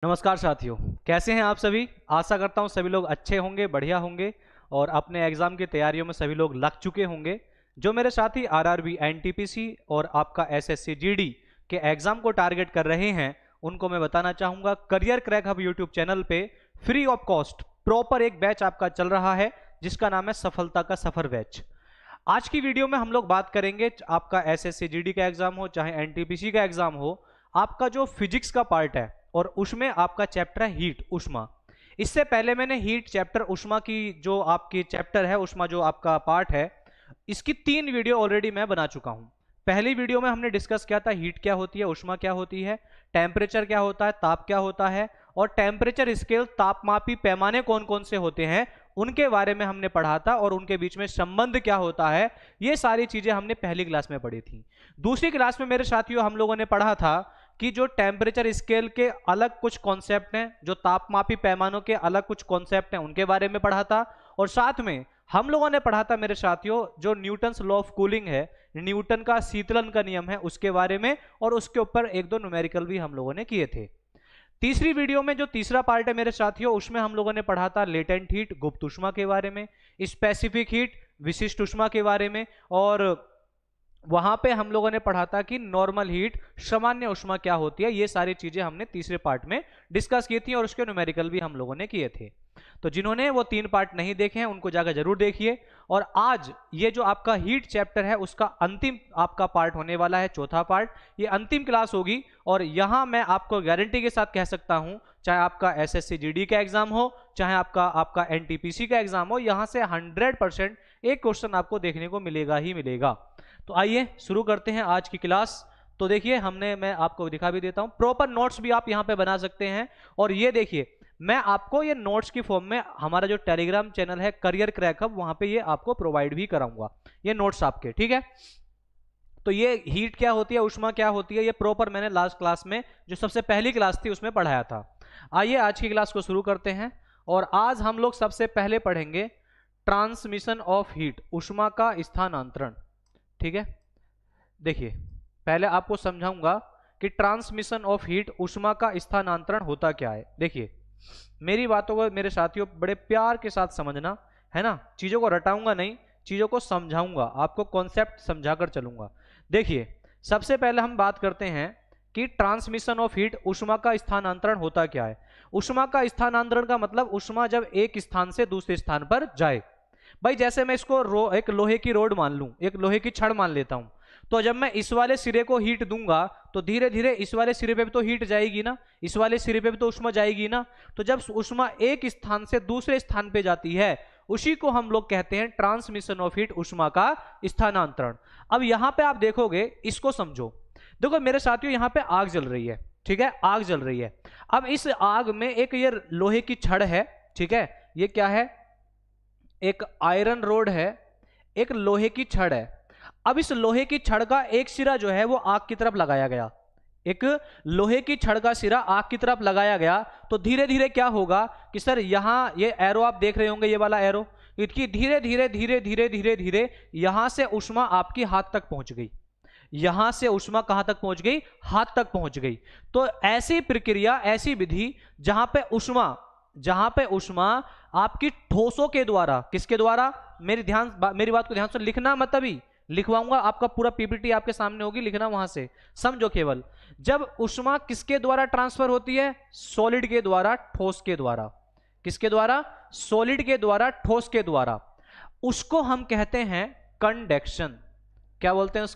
नमस्कार साथियों, कैसे हैं आप सभी। आशा करता हूं सभी लोग अच्छे होंगे, बढ़िया होंगे और अपने एग्जाम की तैयारियों में सभी लोग लग चुके होंगे। जो मेरे साथी आरआरबी, एनटीपीसी और आपका एसएससी जीडी के एग्जाम को टारगेट कर रहे हैं, उनको मैं बताना चाहूँगा career crack hub YouTube channel पे फ्री ऑफ कॉस्ट प्रॉपर एक बैच आपका चल रहा है जिसका नाम है सफलता का सफर बैच। आज की वीडियो में हम लोग बात करेंगे, आपका एसएससी जीडी का एग्जाम हो चाहे एनटीपीसी का एग्जाम हो, आपका जो फिजिक्स का पार्ट है और उसमें आपका चैप्टर है हीट उष्मा। इससे पहले मैंने हीट चैप्टर उष्मा की जो आपकी चैप्टर है उष्मा जो आपका पार्ट है, इसकी 3 वीडियो ऑलरेडी मैं बना चुका हूं। पहली वीडियो में हमने डिस्कस किया था हीट क्या होती है, उष्मा क्या होती है, टेम्परेचर क्या होता है, ताप क्या होता है और टेम्परेचर स्केल तापमापी पैमाने कौन कौन से होते हैं उनके बारे में हमने पढ़ा था और उनके बीच में संबंध क्या होता है, ये सारी चीजें हमने पहली क्लास में पढ़ी थी। दूसरी क्लास में मेरे साथियों हम लोगों ने पढ़ा था कि जो टेम्परेचर स्केल के अलग कुछ कॉन्सेप्ट हैं, जो तापमापी पैमानों के अलग कुछ कॉन्सेप्ट हैं उनके बारे में पढ़ा था और साथ में हम लोगों ने पढ़ा था मेरे साथियों जो न्यूटन्स लॉ ऑफ कूलिंग है, न्यूटन का शीतलन का नियम है उसके बारे में, और उसके ऊपर एक दो न्यूमेरिकल भी हम लोगों ने किए थे। तीसरी वीडियो में जो तीसरा पार्ट है मेरे साथियों, उसमें हम लोगों ने पढ़ा था लेटेंट हीट गुप्त उष्मा के बारे में, स्पेसिफिक हीट विशिष्ट उष्मा के बारे में, और वहां पे हम लोगों ने पढ़ा था कि नॉर्मल हीट सामान्य उष्मा क्या होती है। ये सारी चीजें हमने तीसरे पार्ट में डिस्कस की थी और उसके न्यूमेरिकल भी हम लोगों ने किए थे। तो जिन्होंने वो 3 पार्ट नहीं देखे हैं उनको जाकर जरूर देखिए। और आज ये जो आपका हीट चैप्टर है उसका अंतिम आपका पार्ट होने वाला है, चौथा पार्ट, ये अंतिम क्लास होगी। और यहां मैं आपको गारंटी के साथ कह सकता हूं, चाहे आपका एसएससी जीडी का एग्जाम हो चाहे आपका एनटीपीसी का एग्जाम हो, यहां से 100% एक क्वेश्चन आपको देखने को मिलेगा ही मिलेगा। तो आइए शुरू करते हैं आज की क्लास। तो देखिए मैं आपको दिखा भी देता हूं, प्रॉपर नोट्स भी आप यहां पे बना सकते हैं। और ये देखिए मैं आपको ये नोट्स की फॉर्म में हमारा जो टेलीग्राम चैनल है करियर क्रैक हब, वहां पे ये आपको प्रोवाइड भी कराऊंगा ये नोट्स आपके, ठीक है। तो ये हीट क्या होती है, उष्मा क्या होती है, ये प्रॉपर मैंने लास्ट क्लास में जो सबसे पहली क्लास थी उसमें पढ़ाया था। आइए आज की क्लास को शुरू करते हैं। और आज हम लोग सबसे पहले पढ़ेंगे ट्रांसमिशन ऑफ हीट, उष्मा का स्थानांतरण, ठीक है। देखिए पहले आपको समझाऊंगा कि ट्रांसमिशन ऑफ हीट उष्मा का स्थानांतरण होता क्या है। देखिए मेरी बातों को मेरे साथियों बड़े प्यार के साथ समझना है ना, चीजों को रटाऊंगा नहीं, चीजों को समझाऊंगा, आपको कॉन्सेप्ट समझाकर चलूंगा। देखिए सबसे पहले हम बात करते हैं कि ट्रांसमिशन ऑफ हीट उष्मा का स्थानांतरण होता क्या है। उष्मा का स्थानांतरण का मतलब उष्मा जब एक स्थान से दूसरे स्थान पर जाए। भाई जैसे मैं इसको एक लोहे की रोड मान लूं, एक लोहे की छड़ मान लेता हूं, तो जब मैं इस वाले सिरे को हीट दूंगा तो धीरे धीरे इस वाले सिरे पे भी तो हीट जाएगी ना, इस वाले सिरे पे भी तो उष्मा जाएगी ना। तो जब उष्मा एक स्थान से दूसरे स्थान पे जाती है उसी को हम लोग कहते हैं ट्रांसमिशन ऑफ हीट, उष्मा का स्थानांतरण। अब यहां पे आप देखोगे, इसको समझो। देखो मेरे साथियों यहां पे आग जल रही है, ठीक है, आग जल रही है। अब इस आग में एक ये लोहे की छड़ है, ठीक है, ये क्या है, एक आयरन रोड है, एक लोहे की छड़ है। अब इस लोहे की छड़ का एक सिरा जो है वो आग की तरफ लगाया गया, एक लोहे की छड़ का सिरा आग की तरफ लगाया गया, तो धीरे धीरे क्या होगा कि सर यहां ये एरो आप देख रहे होंगे, ये वाला एरो, इसकी धीरे धीरे धीरे धीरे धीरे धीरे यहां से उष्मा आपकी हाथ तक पहुंच गई। यहां से उष्मा कहां तक पहुंच गई, हाथ तक पहुंच गई। तो ऐसी प्रक्रिया, ऐसी विधि जहां पे उष्मा आपकी ठोसों के द्वारा, किसके द्वारा, मेरी बात को ध्यान से लिखना मत, अभी लिखवाऊंगा, आपका पूरा पीपीटी आपके सामने होगी, लिखना वहां से, समझो केवल। जब उष्मा किसके द्वारा ट्रांसफर होती है, सॉलिड के द्वारा ठोस के द्वारा, किसके द्वारा, सॉलिड के द्वारा ठोस के द्वारा, उसको हम कहते हैं कंडक्शन। क्या बोलते हैं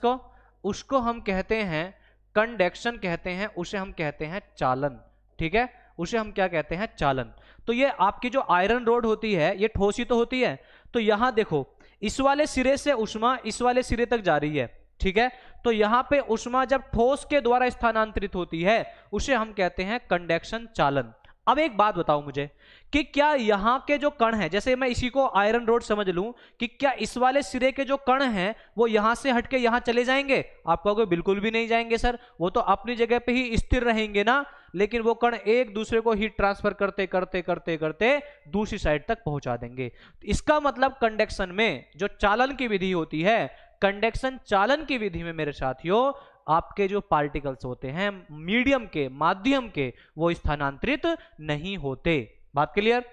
उसको हम कहते हैं कंडक्शन कहते हैं, उसे हम कहते हैं चालन, ठीक है, उसे हम क्या कहते हैं, चालन। तो ये आपकी जो आयरन रोड होती है ये ठोस ही तो होती है। तो यहां देखो इस वाले सिरे से उष्मा इस वाले सिरे तक जा रही है, ठीक है। तो यहां पे उष्मा जब ठोस के द्वारा स्थानांतरित होती है उसे हम कहते हैं कंडक्शन चालन। अब एक बात बताओ मुझे कि क्या यहां के जो कण हैं, जैसे मैं इसी को आयरन रोड समझ लूं, कि क्या इस वाले सिरे के जो कण हैं वो यहां से हटके यहां चले जाएंगे? आप कहोगे बिल्कुल भी नहीं जाएंगे सर, वो तो अपनी जगह पे ही स्थिर रहेंगे ना। लेकिन वो कण एक दूसरे को हीट ट्रांसफर करते करते करते करते दूसरी साइड तक पहुंचा देंगे। इसका मतलब कंडक्शन में जो चालन की विधि होती है, कंडक्शन चालन की विधि में मेरे साथियों आपके जो पार्टिकल्स होते हैं मीडियम के, माध्यम के, वो स्थानांतरित नहीं होते। बात क्लियर?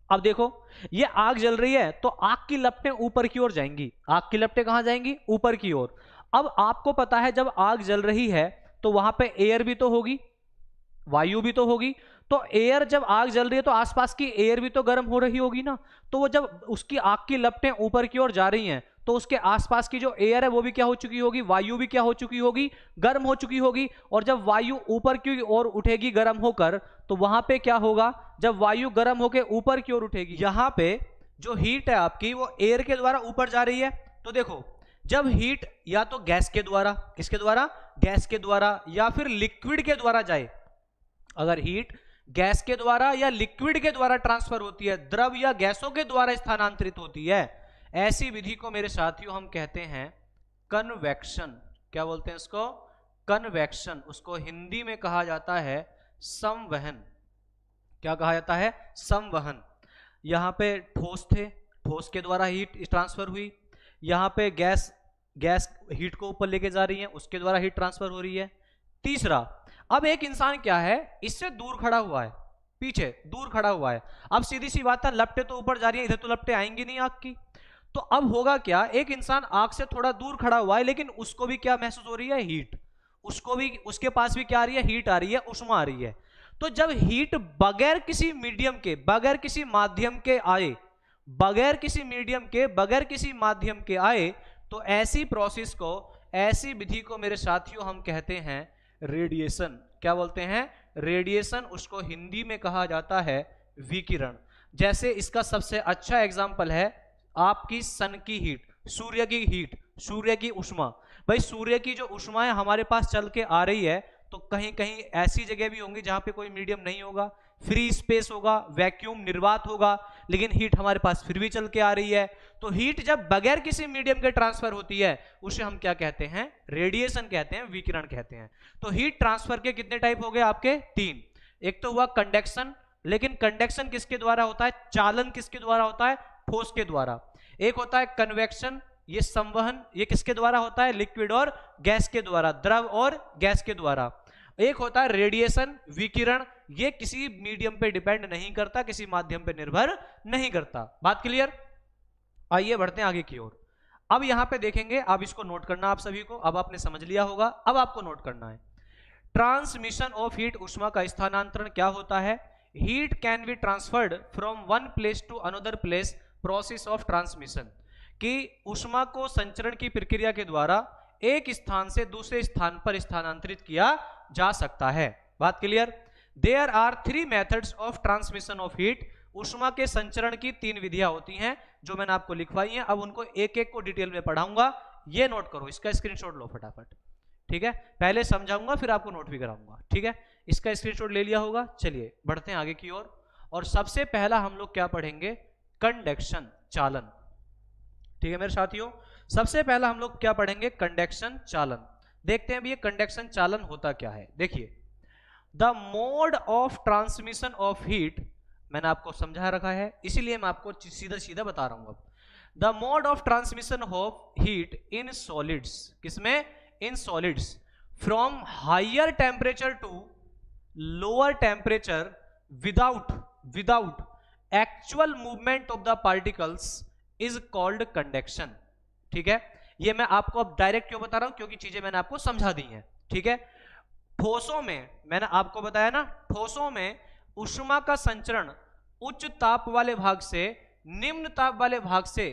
अब देखो ये आग जल रही है तो आग की लपटें ऊपर की ओर जाएंगी। आग की लपटें कहां जाएंगी? ऊपर की ओर। अब आपको पता है जब आग जल रही है तो वहां पे एयर भी तो होगी, वायु भी तो होगी। तो एयर, जब आग जल रही है तो आसपास की एयर भी तो गर्म हो रही होगी ना। तो वो जब उसकी आग की लपटें ऊपर की ओर जा रही हैं तो उसके आसपास की जो एयर है वो भी क्या हो चुकी होगी? वायु भी क्या हो चुकी होगी? गर्म हो चुकी होगी। और जब वायु ऊपर की ओर उठेगी गर्म होकर, तो वहां पे क्या होगा? जब वायु गर्म होकर ऊपर की ओर उठेगी, यहां पे जो हीट है आपकी वो एयर के द्वारा ऊपर जा रही है। तो देखो जब हीट या तो गैस के द्वारा, किसके द्वारा? गैस के द्वारा, या फिर लिक्विड के द्वारा जाए, अगर हीट गैस के द्वारा या लिक्विड के द्वारा ट्रांसफर होती है, द्रव या गैसों के द्वारा स्थानांतरित होती है, ऐसी विधि को मेरे साथियों हम कहते हैं कन्वेक्शन। क्या बोलते हैं इसको? कन्वेक्शन। उसको हिंदी में कहा जाता है संवहन। क्या कहा जाता है? संवहन। यहां पे ठोस थे, ठोस के द्वारा हीट ट्रांसफर हुई। यहां पे गैस हीट को ऊपर लेके जा रही है, उसके द्वारा हीट ट्रांसफर हो रही है। तीसरा, अब एक इंसान क्या है, इससे दूर खड़ा हुआ है, पीछे दूर खड़ा हुआ है। अब सीधी सी बात है, लपटें तो ऊपर जा रही है, इधर तो लपटें आएंगी नहीं आग की। तो अब होगा क्या? एक इंसान आग से थोड़ा दूर खड़ा हुआ है लेकिन उसको भी क्या महसूस हो रही है? हीट। उसको भी, उसके पास भी क्या आ रही है? हीट आ रही है, उष्मा आ रही है। तो जब हीट बगैर किसी मीडियम के, बगैर किसी माध्यम के आए, बगैर किसी मीडियम के, बगैर किसी माध्यम के आए, तो ऐसी प्रोसेस को, ऐसी विधि को मेरे साथियों हम कहते हैं रेडिएशन। क्या बोलते हैं? रेडिएशन। उसको हिंदी में कहा जाता है विकिरण। जैसे इसका सबसे अच्छा एग्जांपल है आपकी सन की हीट, सूर्य की हीट, सूर्य की उष्मा। भाई सूर्य की जो उष्मा है हमारे पास चल के आ रही है, तो कहीं कहीं ऐसी जगह भी होंगी जहां पे कोई मीडियम नहीं होगा, फ्री स्पेस होगा, वैक्यूम, निर्वात होगा, लेकिन हीट हमारे पास फिर भी चल के आ रही है। तो हीट जब बगैर किसी मीडियम के ट्रांसफर होती है उसे हम क्या कहते हैं? रेडिएशन कहते हैं, विकिरण कहते हैं। तो हीट ट्रांसफर के कितने टाइप हो गए आपके? 3। एक तो हुआ कंडक्शन, लेकिन कंडक्शन किसके द्वारा होता है? चालन किसके द्वारा होता है? ठोस के द्वारा। एक होता है कन्वेक्शन, ये संवहन, ये किसके द्वारा होता है? लिक्विड और गैस के द्वारा, द्रव और गैस के द्वारा। एक होता है रेडिएशन, विकिरण, ये किसी मीडियम पे डिपेंड नहीं करता, किसी माध्यम पे निर्भर नहीं करता। बात क्लियर? आइए बढ़ते हैं आगे की ओर। अब यहां पे देखेंगे, अब इसको नोट करना आप सभी को, अब आपने समझ लिया होगा, अब आपको नोट करना है ट्रांसमिशन ऑफ हीट, उष्मा का स्थानांतरण क्या होता है? Heat can be transferred from one place to another place, process of transmission. कि उष्मा को संचरण की प्रक्रिया के द्वारा एक स्थान से दूसरे स्थान पर स्थानांतरित किया जा सकता है। बात clear? There are 3 methods of transmission of heat. उष्मा के संचरण की 3 विधियां होती हैं जो मैंने आपको लिखवाई हैं। अब उनको एक एक को डिटेल में पढ़ाऊंगा, ये नोट करो, इसका स्क्रीनशॉट लो फटाफट। ठीक है, पहले समझाऊंगा फिर आपको नोट भी कराऊंगा। ठीक है, इसका स्क्रीनशॉट ले लिया होगा। चलिए बढ़ते हैं आगे की ओर। और सबसे पहला हम लोग क्या पढ़ेंगे? कंडक्शन, चालन। ठीक है मेरे साथियों, सबसे पहला हम लोग क्या पढ़ेंगे? कंडक्शन, चालन। देखते हैं भी ये कंडक्शन चालन होता क्या है। देखिए, the mode of transmission of heat, मैंने आपको समझा रखा है इसीलिए मैं आपको सीधा सीधा बता रहा हूं। अब the mode of transmission of heat in solids, किसमें? In solids, from higher temperature to lower temperature without actual movement of the particles is called conduction. ठीक है, ये मैं आपको अब डायरेक्ट क्यों बता रहा हूं? क्योंकि चीजें मैंने आपको समझा दी हैं। ठीक है, ठोसों में मैंने आपको बताया ना, ठोसों में उष्मा का संचरण उच्च ताप वाले भाग से निम्न ताप वाले भाग से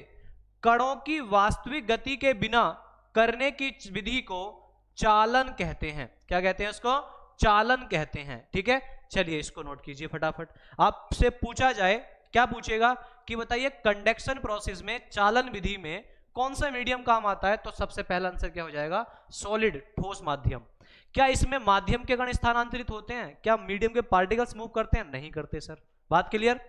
कणों की वास्तविक गति के बिना करने की विधि को चालन कहते हैं। क्या कहते हैं उसको? चालन कहते हैं। ठीक है, चलिए इसको नोट कीजिए फटाफट। आपसे पूछा जाए, क्या पूछेगा कि बताइए कंडक्शन प्रोसेस में, चालन विधि में कौन सा मीडियम काम आता है? तो सबसे पहला आंसर क्या हो जाएगा? सॉलिड, ठोस माध्यम। क्या इसमें माध्यम के कण स्थानांतरित होते हैं? क्या मीडियम के पार्टिकल्स मूव करते हैं? नहीं करते सर। बात क्लियर?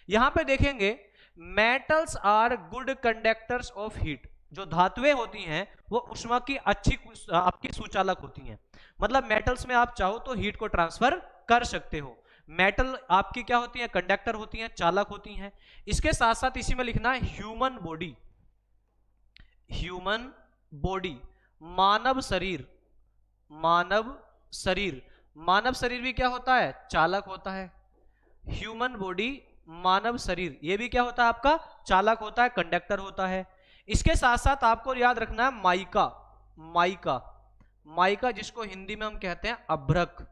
यहां पे देखेंगे, metals are good conductors of heat. जो धातुएं होती हैं वो उष्मा की अच्छी आपकी सुचालक होती हैं। मतलब मेटल्स में आप चाहो तो हीट को ट्रांसफर कर सकते हो। मेटल आपकी क्या होती है? कंडक्टर होती हैं, चालक होती हैं। इसके साथ साथ इसी में लिखना है ह्यूमन बॉडी। ह्यूमन बॉडी, मानव शरीर, मानव शरीर, मानव शरीर भी क्या होता है, चालक होता है। ह्यूमन बॉडी, मानव शरीर, ये भी क्या होता है आपका, चालक होता है, कंडक्टर होता है। इसके साथ साथ आपको याद रखना है माइका, माइका, माइका जिसको हिंदी में हम कहते हैं अभ्रक,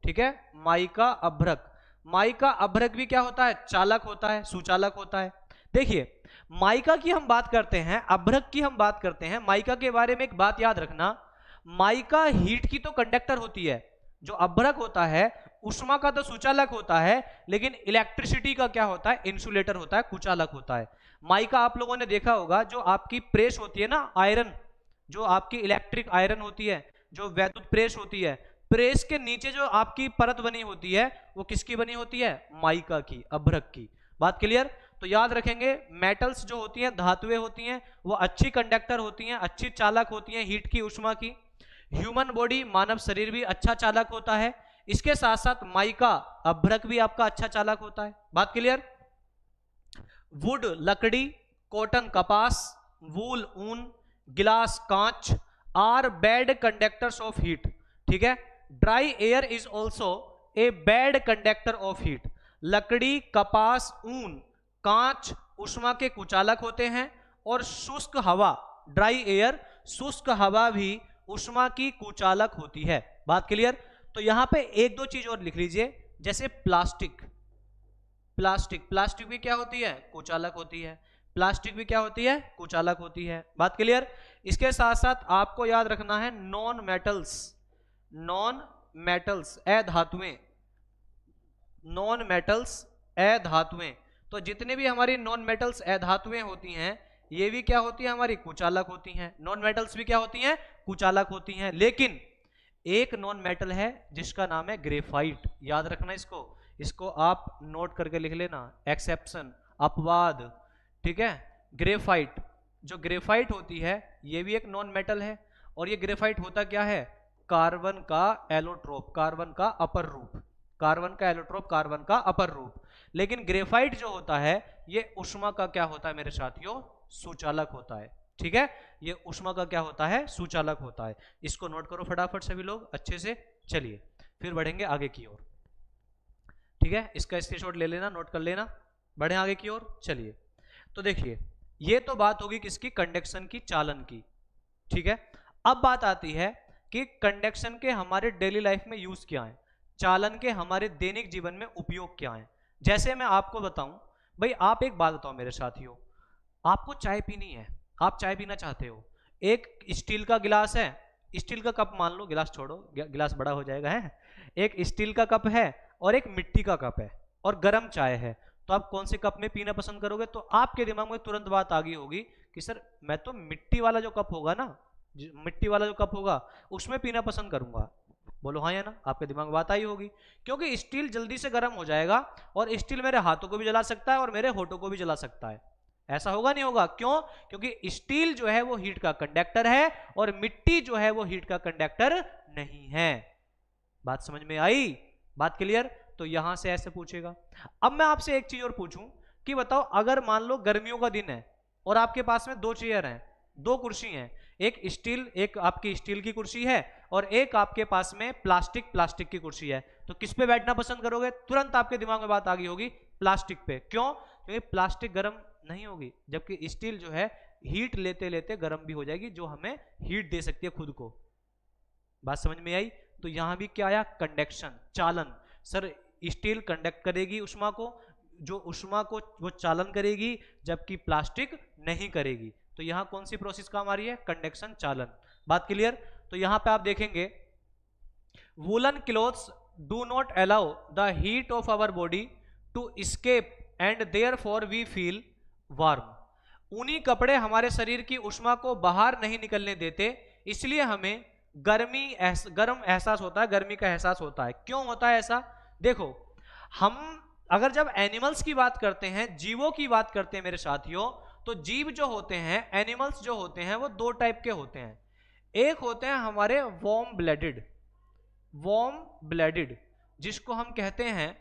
ठीक है, माइका अभ्रक, माइका अभ्रक भी क्या होता है, चालक होता है, सुचालक होता है। देखिए माइका की हम बात करते हैं, अभ्रक की हम बात करते हैं, माइका के बारे में एक बात याद रखना, माइका हीट की तो कंडक्टर होती है, जो अभ्रक होता है उष्मा का तो सुचालक होता है, लेकिन इलेक्ट्रिसिटी का क्या होता है, इंसुलेटर होता है, कुचालक होता है। माइका आप लोगों ने देखा होगा, जो आपकी प्रेस होती है ना, आयरन, जो आपकी इलेक्ट्रिक आयरन होती है, जो वैद्युत प्रेस होती है, प्रेस के नीचे जो आपकी परत बनी होती है वो किसकी बनी होती है, माइका की, अभ्रक की। बात क्लियर? तो याद रखेंगे मेटल्स जो होती हैं, धातुएं होती हैं, वो अच्छी कंडक्टर होती हैं, अच्छी चालक होती हैं हीट की, उष्मा की। ह्यूमन बॉडी, मानव शरीर भी अच्छा चालक होता है। इसके साथ साथ माइका अभ्रक भी आपका अच्छा चालक होता है। बात क्लियर? वुड लकड़ी, कॉटन कपास, वूल ऊन, गिलास कांच are bad conductors of heat, ठीक है। Dry air is also a bad conductor of heat. लकड़ी, कपास, ऊन, कांच उष्मा के कुचालक होते हैं, और शुष्क हवा, ड्राई एयर, शुष्क हवा भी उष्मा की कुचालक होती है। बात क्लियर? तो यहां पे एक दो चीज और लिख लीजिए, जैसे प्लास्टिक, प्लास्टिक, प्लास्टिक भी क्या होती है, कुचालक होती है, प्लास्टिक भी क्या होती है, कुचालक होती है। बात क्लियर? इसके साथ साथ आपको याद रखना है नॉन मेटल्स, नॉन मेटल्स अधातुएं, नॉन मेटल्स अधातुएं। तो जितने भी हमारी नॉन मेटल्स अधातुएं होती हैं, ये भी क्या होती है, हमारी कुचालक होती हैं। नॉन मेटल्स भी क्या होती हैं, कुचालक होती हैं। लेकिन एक नॉन मेटल है जिसका नाम है ग्रेफाइट, याद रखना इसको, इसको आप नोट करके लिख लेना, एक्सेप्शन, अपवाद, ठीक है। ग्रेफाइट, जो ग्रेफाइट होती है ये भी एक नॉन मेटल है, और ये ग्रेफाइट होता क्या है, कार्बन का एलोट्रोप, कार्बन का अपर रूप, कार्बन का एलोट्रोप, कार्बन का अपर रूप। लेकिन ग्रेफाइट जो होता है ये उष्मा का क्या होता है मेरे साथियों, सुचालक होता है, ठीक है। ये उष्मा का क्या होता है, सुचालक होता है। इसको नोट करो फटाफट सभी लोग अच्छे से। चलिए फिर बढ़ेंगे आगे की ओर, ठीक है, इसका स्क्रीनशॉट ले लेना, नोट कर लेना, बढ़े आगे की ओर। चलिए तो देखिए ये तो बात होगी किसकी, कंडक्शन की, चालन की, ठीक है। अब बात आती है कि कंडक्शन के हमारे डेली लाइफ में यूज क्या है, चालन के हमारे दैनिक जीवन में उपयोग क्या है। जैसे मैं आपको बताऊं, भाई आप एक बात बताओ मेरे साथियों, आपको चाय पीनी है, आप चाय पीना चाहते हो, एक स्टील का गिलास है, स्टील का कप मान लो, गिलास छोड़ो, गिलास बड़ा हो जाएगा, है, एक स्टील का कप है और एक मिट्टी का कप है, और गर्म चाय है, तो आप कौन से कप में पीना पसंद करोगे? तो आपके दिमाग में तुरंत बात आ गई होगी कि सर मैं तो मिट्टी वाला जो कप होगा ना, मिट्टी वाला जो कप होगा उसमें पीना पसंद करूंगा। बोलो हाँ या ना, आपके दिमाग में बात आई होगी, क्योंकि स्टील जल्दी से गर्म हो जाएगा, और स्टील मेरे हाथों को भी जला सकता है और मेरे होठों को भी जला सकता है। ऐसा होगा नहीं होगा? क्यों? क्योंकि स्टील जो है वो हीट का कंडक्टर है, और मिट्टी जो है वो हीट का कंडक्टर नहीं है। बात समझ में आई? बात क्लियर? तो यहां से ऐसे पूछेगा। अब मैं आपसे एक चीज और पूछूं कि बताओ, अगर मान लो गर्मियों का दिन है और आपके पास में दो चेयर हैं, दो कुर्सी हैं, एक स्टील, एक आपकी स्टील की कुर्सी है, और एक आपके पास में प्लास्टिक की कुर्सी है, तो किस पे बैठना पसंद करोगे? तुरंत आपके दिमाग में बात आ गई होगी, प्लास्टिक पे। क्यों? क्योंकि प्लास्टिक गर्म नहीं होगी, जबकि स्टील जो है हीट लेते लेते गर्म भी हो जाएगी, जो हमें हीट दे सकती है खुद को। बात समझ में आई? तो यहां भी क्या आया, कंडक्शन, चालन। सर स्टील कंडक्ट करेगी उष्मा को, जो उष्मा को वो चालन करेगी, जबकि प्लास्टिक नहीं करेगी। तो यहां कौन सी प्रोसेस काम आ रही है, कंडक्शन, चालन। बात क्लियर? तो यहां पे आप देखेंगे, woollen clothes do not allow the heat of our body to escape and therefore we feel warm. ऊनी कपड़े हमारे शरीर की उष्मा को बाहर नहीं निकलने देते, इसलिए हमें गर्म एहसास होता है, गर्मी का एहसास होता है। क्यों होता है ऐसा? देखो, हम अगर जब एनिमल्स की बात करते हैं, जीवों की बात करते हैं मेरे साथियों, तो जीव जो होते हैं, एनिमल्स जो होते हैं, वो दो टाइप के होते हैं। एक होते हैं हमारे वार्म ब्लडेड, जिसको हम कहते हैं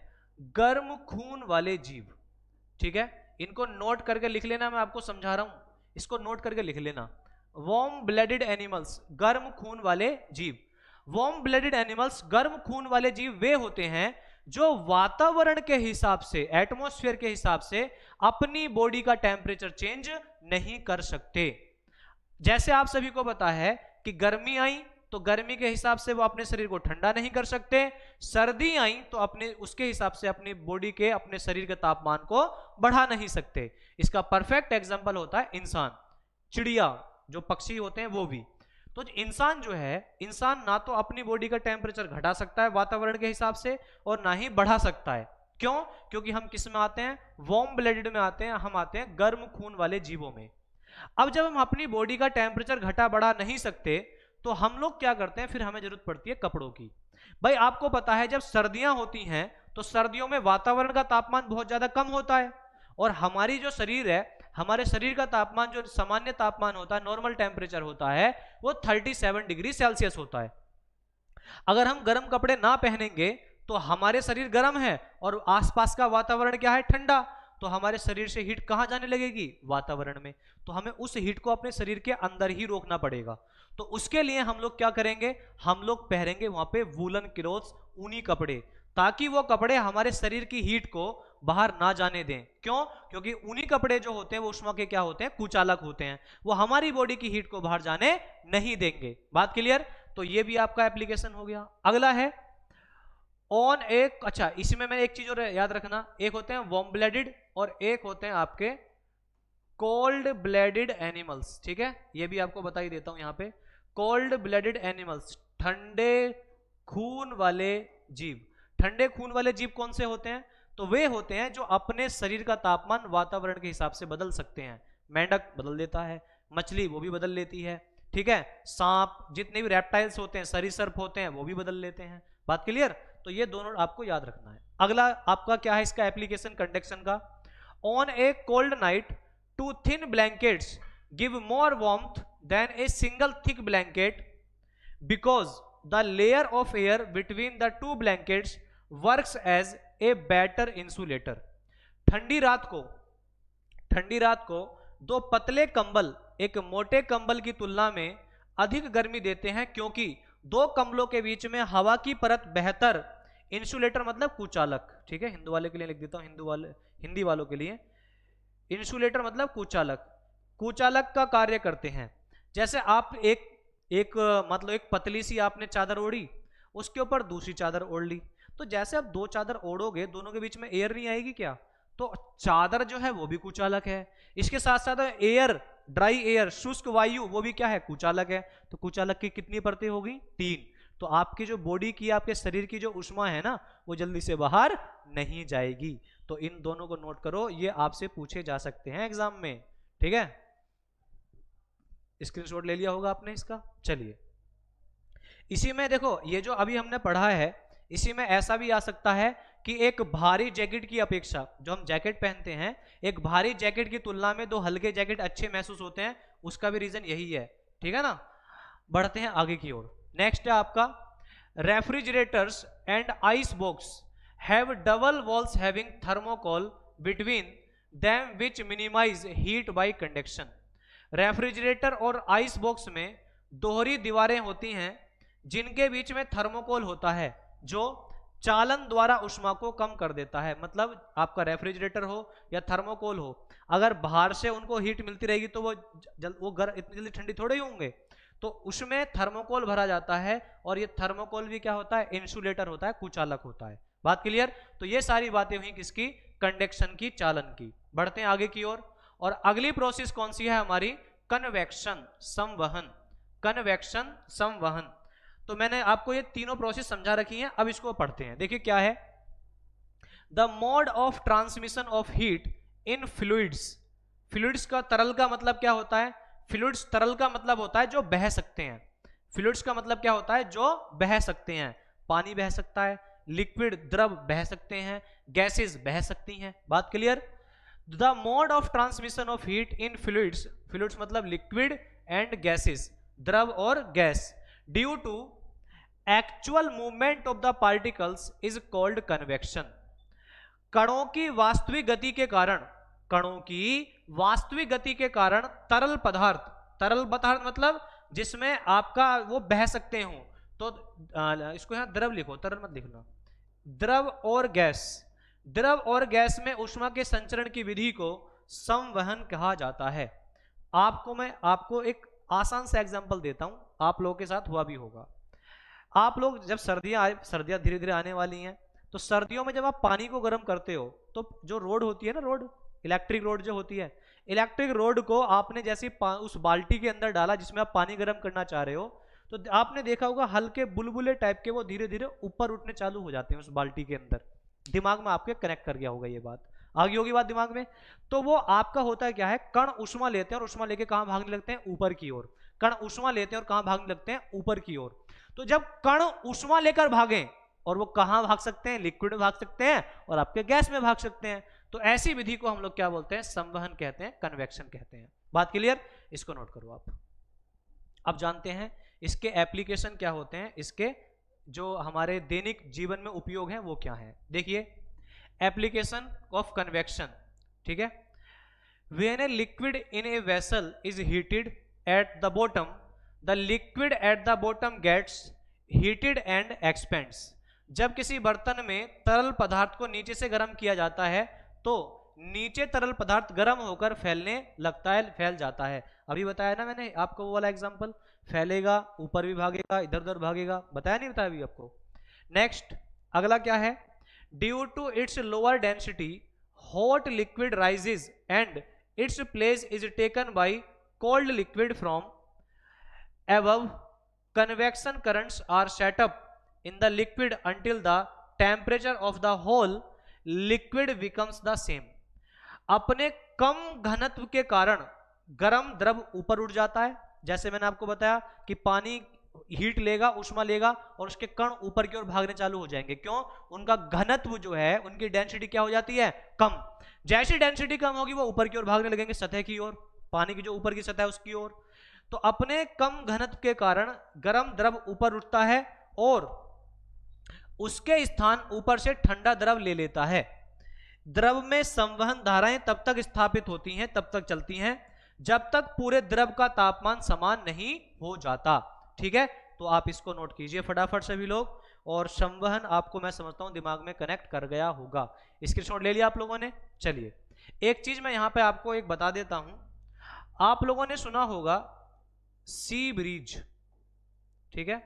गर्म खून वाले जीव, ठीक है। इनको नोट करके लिख लेना, मैं आपको समझा रहा हूं, इसको नोट करके लिख लेना। वार्म ब्लडेड एनिमल्स, गर्म खून वाले जीव। वार्म ब्लडेड एनिमल्स, गर्म खून वाले जीव वे होते हैं जो वातावरण के हिसाब से, एटमॉस्फेयर के हिसाब से अपनी बॉडी का टेम्परेचर चेंज नहीं कर सकते। जैसे आप सभी को पता है कि गर्मी आई तो गर्मी के हिसाब से वो अपने शरीर को ठंडा नहीं कर सकते, सर्दी आई तो अपने उसके हिसाब से अपनी बॉडी के, अपने शरीर के तापमान को बढ़ा नहीं सकते। इसका परफेक्ट एग्जांपल होता है इंसान, चिड़िया, जो पक्षी होते हैं वो भी। तो इंसान जो है, इंसान ना तो अपनी बॉडी का टेम्परेचर घटा सकता है वातावरण के हिसाब से और ना ही बढ़ा सकता है। क्यों? क्योंकि हम किस में आते हैं? वार्म ब्लडेड में आते हैं, हम आते हैं गर्म खून वाले जीवों में। अब जब हम अपनी बॉडी का टेम्परेचर घटा बढ़ा नहीं सकते तो हम लोग क्या करते हैं, फिर हमें जरूरत पड़ती है कपड़ों की। भाई आपको पता है जब सर्दियां होती हैं तो सर्दियों में वातावरण का तापमान बहुत ज्यादा कम होता है और हमारी जो शरीर है, हमारे शरीर का तापमान जो सामान्य तापमान होता है, नॉर्मल टेम्परेचर होता है, वो 37 डिग्री सेल्सियस होता है। अगर हम गर्म कपड़े ना पहनेंगे तो हमारे शरीर गर्म है और आसपास का वातावरण क्या है? ठंडा। तो हमारे शरीर से हीट कहां जाने लगेगी? वातावरण में। तो हमें उस हीट को अपने शरीर के अंदर ही रोकना पड़ेगा। तो उसके लिए हम लोग क्या करेंगे? हम लोग पहनेंगे वहां पे वूलन क्लॉथ्स, ऊनी कपड़े, ताकि वो कपड़े हमारे शरीर की हीट को बाहर ना जाने दें। क्यों? क्योंकि ऊनी कपड़े जो होते हैं वो ऊष्मा के क्या होते हैं? कुचालक होते हैं, वो हमारी बॉडी की हीट को बाहर जाने नहीं देंगे। बात क्लियर? तो ये भी आपका एप्लीकेशन हो गया। अगला है ऑन एक, अच्छा इसमें मैं एक चीज और याद रखना, एक होते हैं वार्म ब्लडेड और एक होते हैं आपके कोल्ड ब्लडेड एनिमल्स। ठीक है, ये भी आपको बता ही देता हूं यहां पे। कोल्ड ब्लडेड एनिमल्स, ठंडे खून वाले जीव। ठंडे खून वाले जीव कौन से होते हैं? तो वे होते हैं जो अपने शरीर का तापमान वातावरण के हिसाब से बदल सकते हैं। मेंढक बदल देता है, मछली वो भी बदल लेती है, ठीक है, सांप, जितने भी रेप्टाइल्स होते हैं, सरीसृप होते हैं, वो भी बदल लेते हैं। बात क्लियर? तो ये दोनों आपको याद रखना है। अगला आपका क्या है इसका एप्लीकेशन कंडक्शन का? On a cold night two thin blankets give more warmth than a single thick blanket because the layer of air between the two blankets works as a better insulator. ठंडी रात को दो पतले कंबल एक मोटे कंबल की तुलना में अधिक गर्मी देते हैं, क्योंकि दो कंबलों के बीच में हवा की परत बेहतर इंसुलेटर, मतलब कुचालक, ठीक है, हिंदू वाले के लिए लिख देता हूं, हिंदी वालों के लिए इंसुलेटर मतलब कुचालक का कार्य करते हैं। जैसे आप मतलब एक पतली सी आपने चादर ओढ़ी, उसके ऊपर दूसरी चादर ओढ़ ली, तो जैसे आप दो चादर ओढ़ोगे दोनों के बीच में एयर नहीं आएगी क्या? तो चादर जो है वो भी कुचालक है। इसके साथ साथ एयर, ड्राई एयर, शुष्क वायु, वो भी क्या है? कुचालक है। तो कुचालक की कितनी परतें होगी? 3। तो आपकी जो बॉडी की, आपके शरीर की जो ऊष्मा है ना, वो जल्दी से बाहर नहीं जाएगी। तो इन दोनों को नोट करो, ये आपसे पूछे जा सकते हैं एग्जाम में, ठीक है। स्क्रीनशॉट ले लिया होगा आपने इसका। चलिए, इसी में देखो, ये जो अभी हमने पढ़ा है, इसी में ऐसा भी आ सकता है कि एक भारी जैकेट की अपेक्षा, जो हम जैकेट पहनते हैं, एक भारी जैकेट की तुलना में दो हल्के जैकेट अच्छे महसूस होते हैं। उसका भी रीजन यही है, ठीक है ना। बढ़ते हैं आगे की ओर। नेक्स्ट है आपका refrigerators and ice box have double walls having thermocol between them which minimize heat by conduction. Refrigerator और आइस बॉक्स में दोहरी दीवारें होती हैं जिनके बीच में थर्मोकोल होता है, जो चालन द्वारा ऊष्मा को कम कर देता है। मतलब आपका रेफ्रिजरेटर हो या थर्मोकोल हो, अगर बाहर से उनको हीट मिलती रहेगी तो वो इतनी जल्दी ठंडी थोड़े ही होंगे। तो उसमें थर्मोकोल भरा जाता है और ये थर्मोकोल भी क्या होता है? इंसुलेटर होता है, कुचालक होता है। बात क्लियर? तो ये सारी बातें हुई किसकी? कंडक्शन की, चालन की। बढ़ते हैं आगे की ओर। और अगली प्रोसेस कौन सी है हमारी? कन्वेक्शन, संवहन। कन्वेक्शन, संवहन। तो मैंने आपको ये तीनों प्रोसेस समझा रखी हैं, अब इसको पढ़ते हैं। देखिए क्या है, the mode of transmission of heat in fluids. Fluids का, तरल का मतलब क्या होता है? फ्लूइड्स, तरल का मतलब होता है जो बह सकते हैं। फ्लूइड्स का मतलब क्या होता है? जो बह सकते हैं। पानी बह सकता है, लिक्विड, द्रव बह सकते हैं, गैसेस बह सकती हैं। बात clear? The mode of transmission of heat in fluids, fluids मतलब लिक्विड एंड गैसेस, द्रव और gas, due to actual movement of the particles is called convection. कणों की वास्तविक गति के कारण, कणों की वास्तविक गति के कारण तरल पदार्थ तरल पदार्थ मतलब जिसमें आपका वो बह सकते हो, तो इसको यहाँ द्रव लिखो, तरल मत लिखना। द्रव और गैस, द्रव और गैस में ऊष्मा के संचरण की विधि को संवहन कहा जाता है। आपको एक आसान सा एग्जांपल देता हूं, आप लोगों के साथ हुआ भी होगा। आप लोग जब सर्दियां धीरे धीरे आने वाली हैं, तो सर्दियों में जब आप पानी को गर्म करते हो तो जो रोड होती है ना, रोड, इलेक्ट्रिक रोड जो होती है, इलेक्ट्रिक रोड को आपने जैसे उस बाल्टी के अंदर डाला जिसमें आप पानी गर्म करना चाह रहे हो, तो आपने देखा होगा हल्के बुलबुले टाइप के वो धीरे धीरे ऊपर उठने चालू हो जाते हैं उस बाल्टी के अंदर। दिमाग में आपके कनेक्ट कर गया होगा, ये बात आ गई होगी बात दिमाग में। तो वो आपका होता है क्या है, कण ऊष्मा लेते हैं और ऊष्मा लेके कहां भागने लगते हैं, ऊपर की ओर। कण ऊष्मा लेते हैं और कहां भागने लगते हैं, ऊपर की ओर। तो जब कण ऊष्मा लेकर भागें, और वो कहां भाग सकते हैं, लिक्विड में भाग सकते हैं और आपके गैस में भाग सकते हैं, तो ऐसी विधि को हम लोग क्या बोलते हैं, संवहन कहते हैं, कन्वेक्शन कहते हैं। बात क्लियर, इसको नोट करो आप। अब जानते हैं इसके एप्लीकेशन क्या होते हैं, इसके जो हमारे दैनिक जीवन में उपयोग हैं वो क्या है। देखिए एप्लीकेशन ऑफ कन्वेक्शन, ठीक है। When a liquid in a vessel is heated at the bottom, the liquid at the bottom gets heated and expands. जब किसी बर्तन में तरल पदार्थ को नीचे से गर्म किया जाता है तो नीचे तरल पदार्थ गर्म होकर फैलने लगता है, फैल जाता है। अभी बताया ना मैंने आपको वो वाला एग्जांपल, फैलेगा, ऊपर भी भागेगा, इधर उधर भागेगा, बताया नहीं बताया अभी आपको। नेक्स्ट अगला क्या है, due to its lower density hot liquid rises and its place is taken by cold liquid from above. Convection currents are set up in the liquid until the temperature of the whole liquid becomes the same. अपने कम घनत्व के कारण गर्म द्रव ऊपर उठ जाता है। जैसे मैंने आपको बताया कि पानी हीट लेगा, ऊष्मा लेगा और उसके कण ऊपर की ओर भागने चालू हो जाएंगे। क्यों? उनका घनत्व जो है, उनकी डेंसिटी क्या हो जाती है, कम। जैसी डेंसिटी कम होगी वो ऊपर की ओर भागने लगेंगे, सतह की ओर, पानी की जो ऊपर की सतह है उसकी ओर। तो अपने कम घनत्व के कारण गर्म द्रव ऊपर उठता है और उसके स्थान ऊपर से ठंडा द्रव ले लेता है। द्रव में संवहन धाराएं तब तक स्थापित होती हैं, तब तक चलती हैं जब तक पूरे द्रव का तापमान समान नहीं हो जाता। ठीक है, तो आप इसको नोट कीजिए फटाफट सभी लोग। और संवहन आपको मैं समझता हूं दिमाग में कनेक्ट कर गया होगा। स्क्रीनशॉट ले लिया आप लोगों ने। चलिए एक चीज मैं यहां पे आपको एक बता देता हूं। आप लोगों ने सुना होगा सी ब्रिज, ठीक है,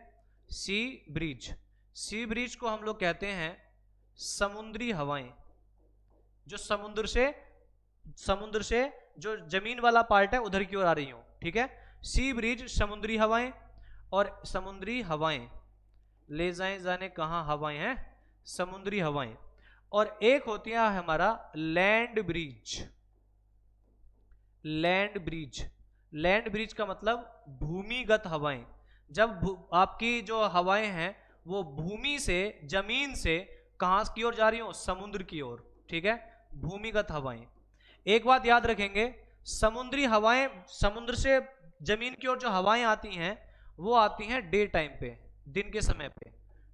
सी ब्रिज। सी ब्रिज को हम लोग कहते हैं समुद्री हवाएं, जो समुद्र से जो जमीन वाला पार्ट है उधर की ओर आ रही हो। ठीक है, सी ब्रिज समुद्री हवाएं, और समुद्री हवाएं ले जाने कहां हवाएं हैं, समुद्री हवाएं। और एक होती है हमारा land bridge. Land bridge, land bridge का मतलब भूमिगत हवाएं। जब आपकी जो हवाएं हैं वो भूमि से, जमीन से कहां की ओर जा रही हो, समुद्र की ओर। ठीक है, भूमिगत हवाएं। एक बात याद रखेंगे, समुद्री हवाएं, समुद्र से जमीन की ओर जो हवाएं आती हैं वो आती हैं डे टाइम पे, दिन के समय पे,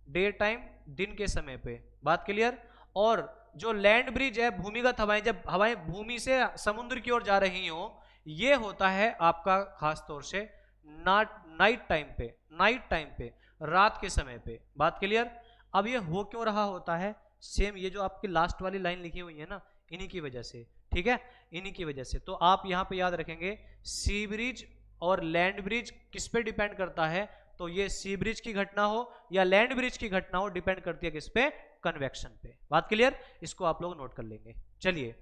डे टाइम, दिन के समय पे। बात क्लियर। और जो लैंड ब्रिज है, भूमिगत हवाएं, जब हवाएं भूमि से समुद्र की ओर जा रही हो, ये होता है आपका खास तौर से नाइट टाइम पे, नाइट टाइम पे, रात के समय पे। बात क्लियर। अब ये हो क्यों रहा होता है, सेम ये जो आपकी लास्ट वाली लाइन लिखी हुई है ना, इन्हीं की वजह से। ठीक है, इन्हीं की वजह से। तो आप यहां पे याद रखेंगे सी ब्रिज और लैंड ब्रिज किस पे डिपेंड करता है, तो ये सी ब्रिज की घटना हो या लैंड ब्रिज की घटना हो, डिपेंड करती है किस पे, कन्वेक्शन पे। बात क्लियर, इसको आप लोग नोट कर लेंगे। चलिए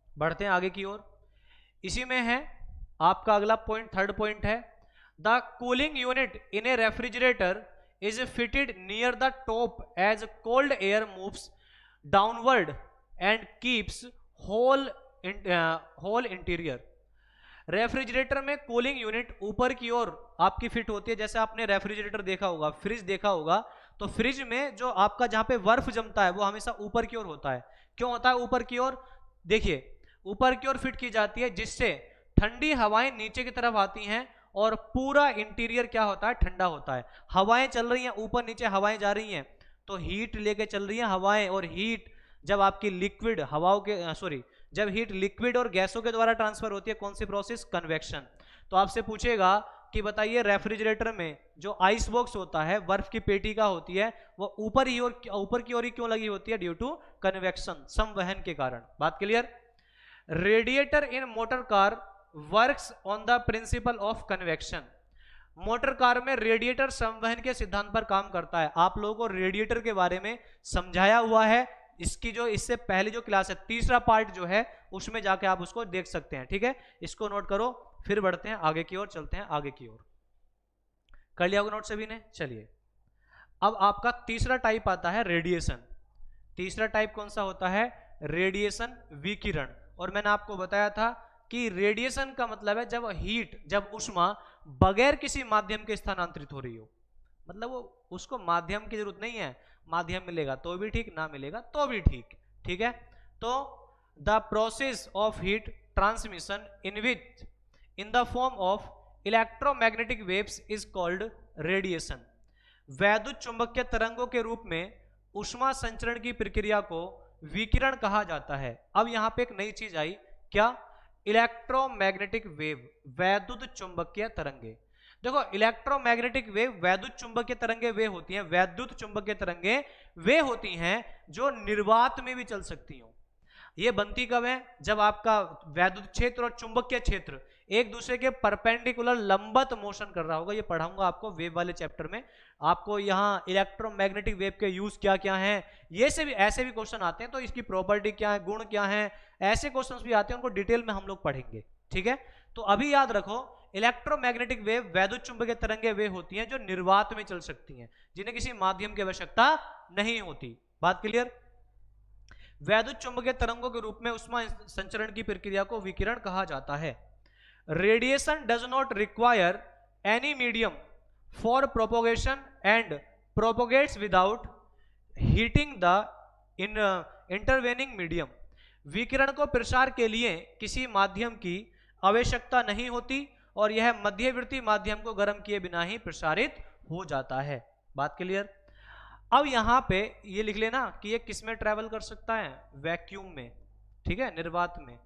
बढ़ते हैं आगे की ओर। इसी में है आपका अगला पॉइंट, थर्ड पॉइंट है, the cooling unit in a refrigerator is fitted near the top as cold air moves downward and keeps whole interior. Refrigerator में कूलिंग यूनिट ऊपर की ओर आपकी फिट होती है। जैसे आपने रेफ्रिजरेटर देखा होगा, फ्रिज देखा होगा, तो फ्रिज में जो आपका जहां पे बर्फ जमता है वो हमेशा ऊपर की ओर होता है। क्यों होता है ऊपर की ओर? देखिए ऊपर की ओर फिट की जाती है जिससे ठंडी हवाएं नीचे की तरफ आती हैं और पूरा इंटीरियर क्या होता है, ठंडा होता है। हवाएं चल रही हैं, ऊपर नीचे हवाएं जा रही हैं, तो हीट लेके चल रही हैं हवाएं। और हीट जब आपकी लिक्विड हवाओं के जब हीट लिक्विड और गैसों के द्वारा ट्रांसफर होती है, कौन सी प्रोसेस, कन्वेक्शन। तो आपसे पूछेगा कि बताइए रेफ्रिजरेटर में जो आइस बॉक्स होता है, बर्फ की पेटी का होती है, वो ऊपर की ओर ही क्यों लगी होती है? ड्यू टू कन्वेक्शन, संवहन के कारण। बात clear? Radiator in motor car works on the principle of convection. Motor car में रेडिएटर संवहन के सिद्धांत पर काम करता है। आप लोगों को रेडिएटर के बारे में समझाया हुआ है, इसकी जो इससे पहले जो क्लास है, तीसरा पार्ट जो है, उसमें जाके आप उसको देख सकते हैं। ठीक है, इसको नोट करो, फिर बढ़ते हैं आगे की ओर, चलते हैं आगे की ओर। कर लिया होगा नोट सभी ने? चलिए, अब आपका तीसरा टाइप आता है रेडिएशन। तीसरा टाइप कौन सा होता है? रेडिएशन, विकिरण। और मैंने आपको बताया था कि रेडिएशन का मतलब है जब हीट, जब ऊष्मा बगैर किसी माध्यम के स्थानांतरित हो रही हो, मतलब वो उसको माध्यम की जरूरत नहीं है, माध्यम मिलेगा तो भी ठीक, ना मिलेगा तो भी ठीक। ठीक है, तो the process of heat transmission in which in the form of electromagnetic waves is called radiation. वैद्युत चुंबकीय तरंगों के रूप में ऊष्मा संचरण की प्रक्रिया को विकिरण कहा जाता है। अब यहां पे एक नई चीज आई, क्या? इलेक्ट्रोमैग्नेटिक वेव, वैद्युत चुंबकीय तरंगे। देखो, इलेक्ट्रोमैग्नेटिक वेव, वैद्युत चुंबकीय तरंगे वे होती हैं, वैद्युत चुंबकीय तरंगे वे होती हैं जो निर्वात में भी चल सकती हो। ये बनती कब है? जब आपका वैद्युत क्षेत्र और चुंबकीय क्षेत्र एक दूसरे के परपेंडिकुलर लंबवत मोशन कर रहा होगा। ये पढ़ाऊंगा आपको वेव वाले चैप्टर में। आपको यहाँ इलेक्ट्रोमैग्नेटिक वेव के यूज क्या क्या हैं, ये से भी ऐसे भी क्वेश्चन आते हैं, तो इसकी प्रॉपर्टी क्या है, गुण क्या है, ऐसे क्वेश्चंस भी आते हैं, उनको डिटेल में हम लोग पढ़ेंगे। ठीक है, तो अभी याद रखो, इलेक्ट्रोमैग्नेटिक वेव, वैद्युत चुंबकीय तरंगे वे होती हैं जो निर्वात में चल सकती हैं, जिन्हें किसी माध्यम की आवश्यकता नहीं होती। बात क्लियर? वैद्युत चुंबकीय तरंगों के रूप में ऊष्मा संचरण की प्रक्रिया को विकिरण कहा जाता है। Radiation does not require any medium for propagation and propagates without heating the intervening medium. विकिरण को प्रसार के लिए किसी माध्यम की आवश्यकता नहीं होती और यह मध्यवर्ती माध्यम को गर्म किए बिना ही प्रसारित हो जाता है। बात क्लियर? अब यहां पे ये लिख लेना कि ये किस में ट्रैवल कर सकता है? वैक्यूम में। ठीक है, निर्वात में।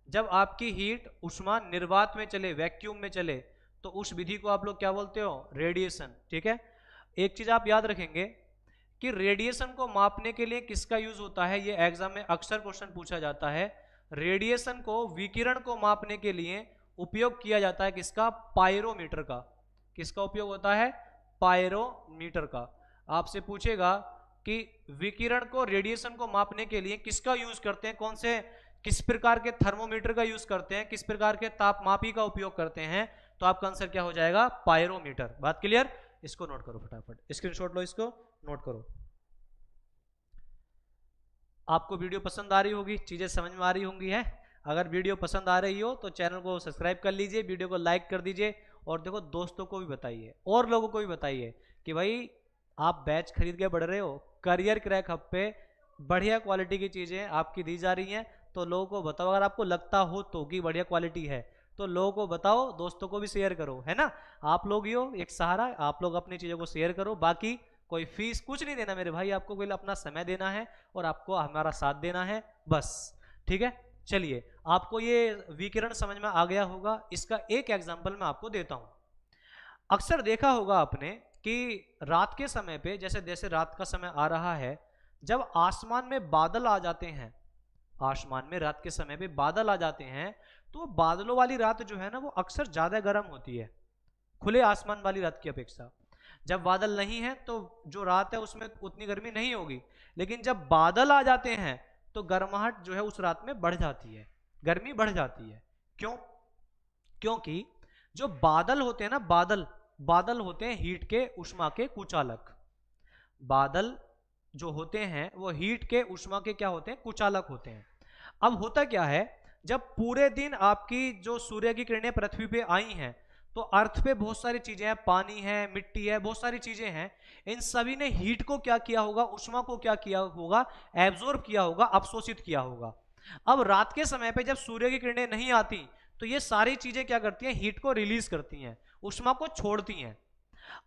जब आपकी हीट, ऊष्मा निर्वात में चले, वैक्यूम में चले, तो उस विधि को आप लोग क्या बोलते हो? रेडिएशन। ठीक है, एक चीज आप याद रखेंगे कि रेडिएशन को मापने के लिए किसका यूज होता है, ये एग्जाम में अक्सर क्वेश्चन पूछा जाता है। रेडिएशन को, विकिरण को मापने के लिए उपयोग किया जाता है किसका? पायरोमीटर का। किसका उपयोग होता है? पायरोमीटर का। आपसे पूछेगा कि विकिरण को, रेडिएशन को मापने के लिए किसका यूज करते हैं, कौन से, किस प्रकार के थर्मोमीटर का यूज करते हैं, किस प्रकार के तापमापी का उपयोग करते हैं, तो आपका आंसर क्या हो जाएगा? पायरोमीटर। बात क्लियर? इसको नोट करो फटाफट, स्क्रीनशॉट लो, इसको नोट करो। आपको वीडियो पसंद आ रही होगी, चीजें समझ में आ रही होंगी है। अगर वीडियो पसंद आ रही हो तो चैनल को सब्सक्राइब कर लीजिए, वीडियो को लाइक कर दीजिए, और देखो दोस्तों को भी बताइए और लोगों को भी बताइए कि भाई आप बैच खरीद के बढ़ रहे हो, करियर क्रैक हब पे बढ़िया क्वालिटी की चीजें आपकी दी जा रही हैं, तो लोगों को बताओ। अगर आपको लगता हो तो कि बढ़िया क्वालिटी है तो लोगों को बताओ, दोस्तों को भी शेयर करो, है ना। आप लोग ही हो एक सहारा, आप लोग अपनी चीजों को शेयर करो। बाकी कोई फीस कुछ नहीं देना मेरे भाई, आपको कोई अपना समय देना है और आपको हमारा साथ देना है, बस। ठीक है, चलिए, आपको ये विकिरण समझ में आ गया होगा। इसका एक एग्जाम्पल मैं आपको देता हूं। अक्सर देखा होगा आपने कि रात के समय पे, जैसे जैसे रात का समय आ रहा है, जब आसमान में बादल आ जाते हैं, आसमान में रात के समय पे बादल आ जाते हैं, तो बादलों वाली रात जो है ना, वो अक्सर ज्यादा गर्म होती है खुले आसमान वाली रात की अपेक्षा। जब बादल नहीं है तो जो रात है उसमें उतनी गर्मी नहीं होगी, लेकिन जब बादल आ जाते हैं तो गर्माहट जो है उस रात में बढ़ जाती है, गर्मी बढ़ जाती है। क्यों? क्योंकि जो बादल होते हैं ना, बादल होते हैं हीट के, ऊष्मा के कुचालक। बादल जो होते हैं वो हीट के, ऊष्मा के क्या होते हैं? कुचालक होते हैं। अब होता क्या है, जब पूरे दिन आपकी जो सूर्य की किरणें पृथ्वी पे आई हैं, तो अर्थ पे बहुत सारी चीजें हैं, पानी है, मिट्टी है, बहुत सारी चीजें हैं। इन सभी ने हीट को क्या किया होगा, ऊष्मा को क्या किया होगा? एब्जॉर्ब किया होगा, अवशोषित किया होगा। अब रात के समय पे जब सूर्य की किरणें नहीं आती, तो ये सारी चीजें क्या करती हैं? हीट को रिलीज करती हैं, ऊष्मा को छोड़ती हैं।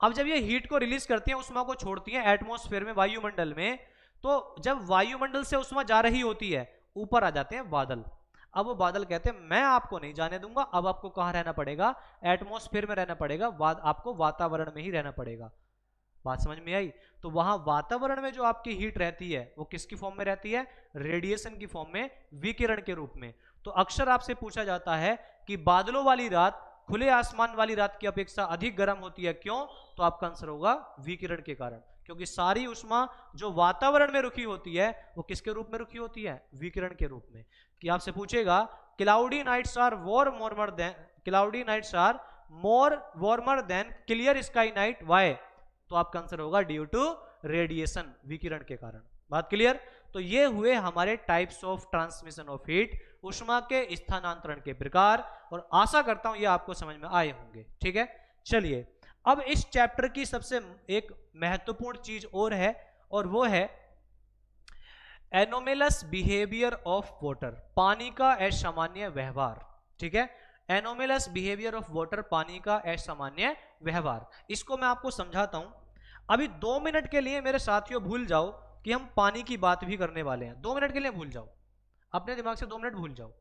अब जब ये हीट को रिलीज करती हैं, ऊष्मा को छोड़ती हैं एटमॉस्फेयर में, वायुमंडल में, तो जब वायुमंडल से ऊष्मा जा रही होती है, ऊपर आ जाते हैं बादल। अब वो बादल कहते हैं मैं आपको नहीं जाने दूंगा, अब आपको कहाँ रहना पड़ेगा, एटमॉस्फेयर में रहना पड़ेगा, आपको वातावरण में ही रहना पड़ेगा। बात समझ में आई? तो वहां वातावरण में जो आपकी हीट रहती है वो किसकी फॉर्म में रहती है, रेडिएशन की फॉर्म में, विकिरण के रूप में। तो अक्सर आपसे पूछा जाता है कि बादलों वाली रात खुले आसमान वाली रात की अपेक्षा अधिक गर्म होती है, क्यों? तो आपका आंसर होगा विकिरण के कारण, क्योंकि सारी ऊष्मा जो वातावरण में रुकी होती है वो किसके रूप में रुकी होती है, विकिरण के रूप में। कि आपसे पूछेगा cloudy nights are warmer than, cloudy nights are more warmer than clear sky night, why? तो आपका आंसर होगा ड्यू टू रेडिएशन, विकिरण के कारण। बात क्लियर? तो ये हुए हमारे types of transmission of heat, ऊष्मा के स्थानांतरण के प्रकार, और आशा करता हूं ये आपको समझ में आए होंगे। ठीक है, चलिए अब इस चैप्टर की सबसे एक महत्वपूर्ण चीज और है, और वो है एनोमेलस बिहेवियर ऑफ वाटर, पानी का असामान्य व्यवहार। ठीक है, एनोमेलस बिहेवियर ऑफ वाटर, पानी का असामान्य व्यवहार। इसको मैं आपको समझाता हूं। अभी 2 मिनट के लिए मेरे साथियों भूल जाओ कि हम पानी की बात भी करने वाले हैं, 2 मिनट के लिए भूल जाओ, अपने दिमाग से 2 मिनट भूल जाओ।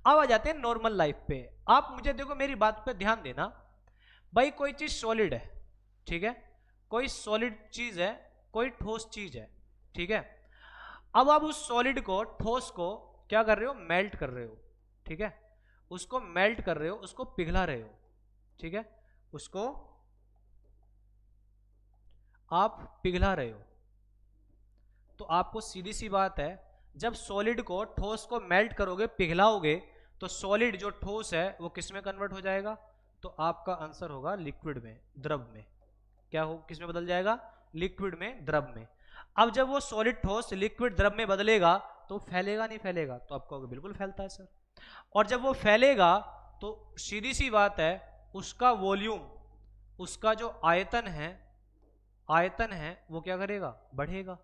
अब आ जाते हैं नॉर्मल लाइफ पे। आप मुझे देखो, मेरी बात पे ध्यान देना। भाई कोई चीज सॉलिड है, ठीक है, कोई सॉलिड चीज है, कोई ठोस चीज है, ठीक है। अब आप उस सॉलिड को, ठोस को क्या कर रहे हो, मेल्ट कर रहे हो, ठीक है, उसको मेल्ट कर रहे हो, उसको पिघला रहे हो, ठीक है, उसको आप पिघला रहे हो। तो आपको सीधी सी बात है, जब सॉलिड को, ठोस को मेल्ट करोगे, पिघलाओगे, तो सॉलिड जो ठोस है वो किस में कन्वर्ट हो जाएगा, तो आपका आंसर होगा लिक्विड में, द्रव में। क्या हो, किस में बदल जाएगा, लिक्विड में, द्रव में। अब जब वो सॉलिड ठोस लिक्विड द्रव में बदलेगा तो फैलेगा नहीं फैलेगा, तो आप कहोगे बिल्कुल फैलता है सर। और जब वो फैलेगा तो सीधी सी बात है, उसका वॉल्यूम, उसका जो आयतन है, आयतन है वो क्या करेगा, बढ़ेगा।